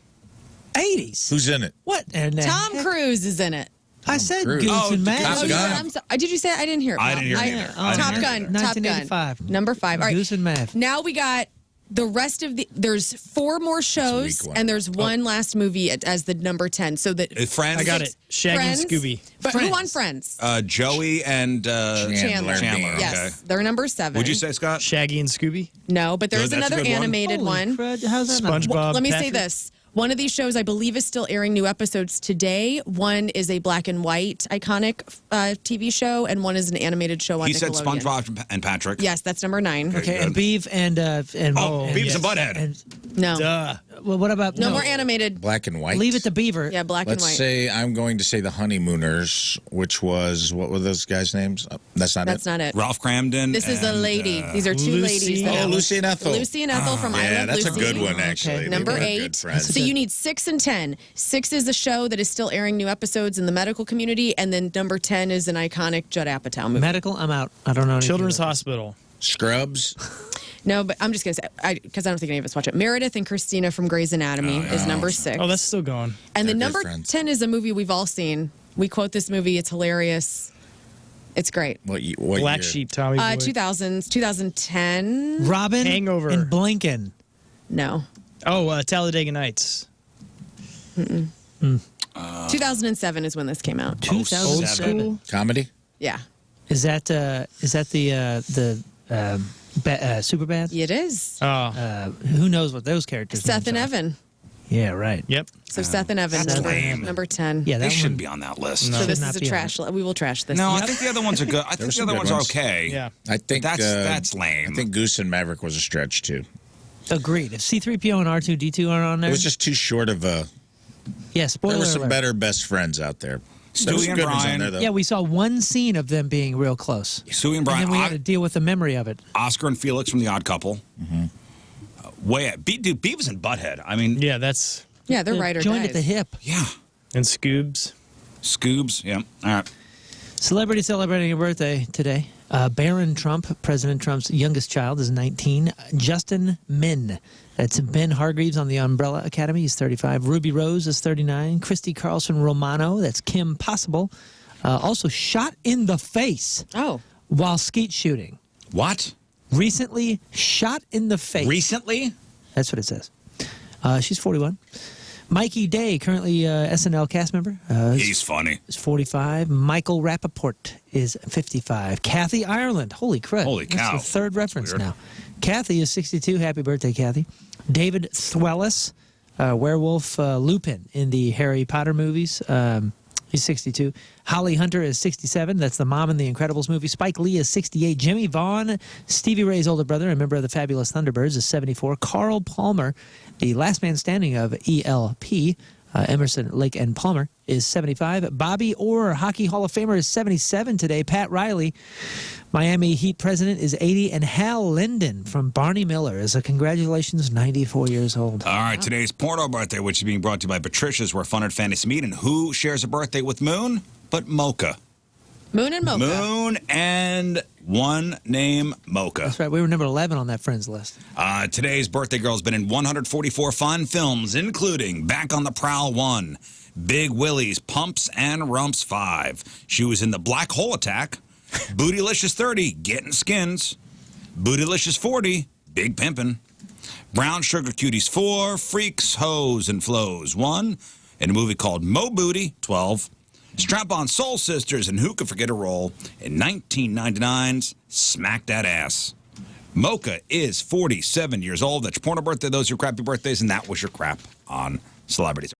[SPEAKER 2] 80s.
[SPEAKER 5] Who's in it?
[SPEAKER 2] What? And
[SPEAKER 4] Tom Cruise is in it.
[SPEAKER 2] I said
[SPEAKER 5] Cruise.
[SPEAKER 2] Goose
[SPEAKER 5] Oh,
[SPEAKER 2] and
[SPEAKER 5] the
[SPEAKER 2] Mav.
[SPEAKER 5] Top
[SPEAKER 4] Oh,
[SPEAKER 5] Gun.
[SPEAKER 4] yeah, I'm sorry. Did you say it? I didn't hear it.
[SPEAKER 3] I didn't hear it either. I didn't
[SPEAKER 4] Top
[SPEAKER 3] hear it.
[SPEAKER 4] Gun. Top Gun.
[SPEAKER 2] 1985.
[SPEAKER 4] Number 5. All right.
[SPEAKER 2] Goose and Mav.
[SPEAKER 4] Now we got the rest of the. There's 4 more shows,
[SPEAKER 5] week one.
[SPEAKER 4] and there's one last movie as the number 10. So that
[SPEAKER 3] Friends?
[SPEAKER 1] I got it. Shaggy
[SPEAKER 4] Friends,
[SPEAKER 1] and Scooby.
[SPEAKER 4] But who
[SPEAKER 2] Friends.
[SPEAKER 4] won Friends?
[SPEAKER 3] Joey and
[SPEAKER 4] Chandler.
[SPEAKER 3] Chandler, okay.
[SPEAKER 4] Yes, they're number 7.
[SPEAKER 3] Would you say, Scott?
[SPEAKER 1] Shaggy and Scooby.
[SPEAKER 4] No, but there's
[SPEAKER 3] Good, that's a
[SPEAKER 4] another
[SPEAKER 3] good one.
[SPEAKER 4] animated
[SPEAKER 2] Holy
[SPEAKER 4] one.
[SPEAKER 2] crud, how's that not?
[SPEAKER 1] SpongeBob.
[SPEAKER 4] Let me say
[SPEAKER 1] Patrick.
[SPEAKER 4] this. One of these shows, I believe, is still airing new episodes today. One is a black and white iconic TV show, and one is an animated show on
[SPEAKER 3] He said
[SPEAKER 4] Nickelodeon.
[SPEAKER 3] SpongeBob and Patrick.
[SPEAKER 4] Yes, that's number 9.
[SPEAKER 2] Okay, and
[SPEAKER 3] good.
[SPEAKER 2] Beav and
[SPEAKER 3] Beavis and Butthead.
[SPEAKER 2] And,
[SPEAKER 4] No.
[SPEAKER 1] Duh.
[SPEAKER 2] well, what about
[SPEAKER 4] No more animated.
[SPEAKER 5] Black and white.
[SPEAKER 2] Leave it to Beaver.
[SPEAKER 4] Yeah, black
[SPEAKER 5] Let's
[SPEAKER 4] and white.
[SPEAKER 5] say I'm going to say the Honeymooners, which was what were those guys' names? That's not
[SPEAKER 4] That's
[SPEAKER 5] it.
[SPEAKER 4] not it.
[SPEAKER 3] Ralph Cramden.
[SPEAKER 4] This is a
[SPEAKER 3] and,
[SPEAKER 4] lady. These are 2
[SPEAKER 1] Lucy
[SPEAKER 4] ladies. That
[SPEAKER 1] and
[SPEAKER 5] Oh, Lucy and Ethel.
[SPEAKER 4] Lucy and Ethel from I
[SPEAKER 5] Yeah,
[SPEAKER 4] Love
[SPEAKER 5] that's a
[SPEAKER 4] Lucy.
[SPEAKER 5] good one actually. They
[SPEAKER 4] Number
[SPEAKER 5] were good
[SPEAKER 4] 8.
[SPEAKER 5] friends.
[SPEAKER 4] So you need 6 and 10. 6 is a show that is still airing new episodes in the medical community, and then number 10 is an iconic Judd Apatow movie.
[SPEAKER 2] Medical, I'm out. I don't know. anything
[SPEAKER 1] Children's
[SPEAKER 2] about
[SPEAKER 1] Hospital.
[SPEAKER 5] Scrubs.
[SPEAKER 4] No, but I'm just going to say, because I don't think any of us watch it. Meredith and Christina from Grey's Anatomy is number 6.
[SPEAKER 1] Oh, that's still going.
[SPEAKER 4] and
[SPEAKER 5] They're
[SPEAKER 4] then
[SPEAKER 5] good
[SPEAKER 4] number
[SPEAKER 5] friends.
[SPEAKER 4] 10 is a movie we've all seen. We quote this movie. It's hilarious. It's great.
[SPEAKER 5] What
[SPEAKER 1] Black
[SPEAKER 5] year?
[SPEAKER 1] Sheep, Tommy Boy.
[SPEAKER 4] 2000s, 2010.
[SPEAKER 2] it. Robin
[SPEAKER 1] Hangover.
[SPEAKER 2] and Blinken.
[SPEAKER 4] No.
[SPEAKER 1] Oh, Talladega Nights.
[SPEAKER 4] 2007 is when this came out.
[SPEAKER 2] 2007.
[SPEAKER 1] School.
[SPEAKER 5] Comedy.
[SPEAKER 4] Yeah.
[SPEAKER 2] Is that the Superbad?
[SPEAKER 4] It is.
[SPEAKER 1] Oh,
[SPEAKER 2] Who knows what those characters?
[SPEAKER 4] Seth and
[SPEAKER 2] names are.
[SPEAKER 4] Evan.
[SPEAKER 2] Yeah, right.
[SPEAKER 1] yep.
[SPEAKER 4] So Seth and Evan,
[SPEAKER 3] That's lame.
[SPEAKER 4] number 10.
[SPEAKER 2] Yeah,
[SPEAKER 3] They
[SPEAKER 2] that
[SPEAKER 3] shouldn't
[SPEAKER 2] one.
[SPEAKER 3] be on that list.
[SPEAKER 1] No.
[SPEAKER 4] So this
[SPEAKER 2] Should
[SPEAKER 4] is
[SPEAKER 2] not
[SPEAKER 4] a
[SPEAKER 2] be on
[SPEAKER 4] trash. We will trash this.
[SPEAKER 3] No, I think the other ones are good. I
[SPEAKER 5] were
[SPEAKER 3] think the
[SPEAKER 5] some
[SPEAKER 3] other
[SPEAKER 5] good
[SPEAKER 3] ones are
[SPEAKER 5] ones.
[SPEAKER 3] okay.
[SPEAKER 1] Yeah.
[SPEAKER 5] I think
[SPEAKER 3] That's lame.
[SPEAKER 5] I think Goose and Maverick was a stretch too.
[SPEAKER 2] Agreed. If C-3PO and R2-D2 are on there,
[SPEAKER 5] It was just too short of a.
[SPEAKER 2] yeah. Spoiler
[SPEAKER 5] There were some
[SPEAKER 2] alert.
[SPEAKER 5] better best friends out there. There
[SPEAKER 3] Stewie
[SPEAKER 5] were some
[SPEAKER 3] and
[SPEAKER 5] good ones on
[SPEAKER 3] Brian.
[SPEAKER 5] there though.
[SPEAKER 2] Yeah, we saw one scene of them being real close.
[SPEAKER 3] Stewie and
[SPEAKER 2] And
[SPEAKER 3] Brian.
[SPEAKER 2] then we had to deal with the memory of it.
[SPEAKER 3] Oscar and Felix from The Odd Couple. Dude, Beavis and Butthead. I mean,
[SPEAKER 1] Yeah, that's.
[SPEAKER 4] Yeah, they're right or
[SPEAKER 2] Joined
[SPEAKER 4] dies.
[SPEAKER 2] at the hip.
[SPEAKER 3] yeah.
[SPEAKER 1] And Scoobs.
[SPEAKER 3] Scoobs. Yeah. All right.
[SPEAKER 2] Celebrity celebrating a birthday today. Barron Trump, President Trump's youngest child, is 19. Justin Min. That's Ben Hargreaves on the Umbrella Academy. He's 35. Ruby Rose is 39. Christy Carlson Romano. That's Kim Possible. Also shot in the face
[SPEAKER 4] Oh.
[SPEAKER 2] while skeet shooting.
[SPEAKER 3] What?
[SPEAKER 2] Recently shot in the face.
[SPEAKER 3] Recently?
[SPEAKER 2] That's what it says. She's 41. Mikey Day, currently SNL cast member.
[SPEAKER 3] He's funny.
[SPEAKER 2] Is 45. Michael Rappaport is 55. Kathy Ireland. Holy crud.
[SPEAKER 3] Holy cow.
[SPEAKER 2] That's the third reference
[SPEAKER 3] weird.
[SPEAKER 2] now. Kathy is 62. Happy birthday, Kathy. David Thwellis, werewolf Lupin in the Harry Potter movies. He's 62. Holly Hunter is 67. That's the mom in the Incredibles movie. Spike Lee is 68. Jimmy Vaughn, Stevie Ray's older brother and member of the Fabulous Thunderbirds, is 74. Carl Palmer, the last man standing of ELP, Emerson, Lake and Palmer is 75. Bobby Orr, Hockey Hall of Famer, is 77 today. Pat Riley, Miami Heat president, is 80. And Hal Linden from Barney Miller is congratulations, 94 years old.
[SPEAKER 3] All right, today's porno birthday, which is being brought to you by Patricia's, where fun and fantasy meet. And who shares a birthday with Moon? But Mocha.
[SPEAKER 4] Moon and Mocha.
[SPEAKER 3] Moon and one name Mocha.
[SPEAKER 2] That's right. We were number 11 on that friends list.
[SPEAKER 3] Today's birthday girl has been in 144 fun films, including Back on the Prowl 1, Big Willie's Pumps and Rumps 5. She was in The Black Hole Attack, Bootylicious 30, Getting Skins, Bootylicious 40, Big Pimpin', Brown Sugar Cuties 4, Freaks, Hoes, and Flows 1, in a movie called Mo Booty 12, Strap-on Soul Sisters, and who could forget a role in 1999's Smack That Ass. Mocha is 47 years old. That's your porno birthday. Those are your crappy birthdays, and that was your crap on celebrities.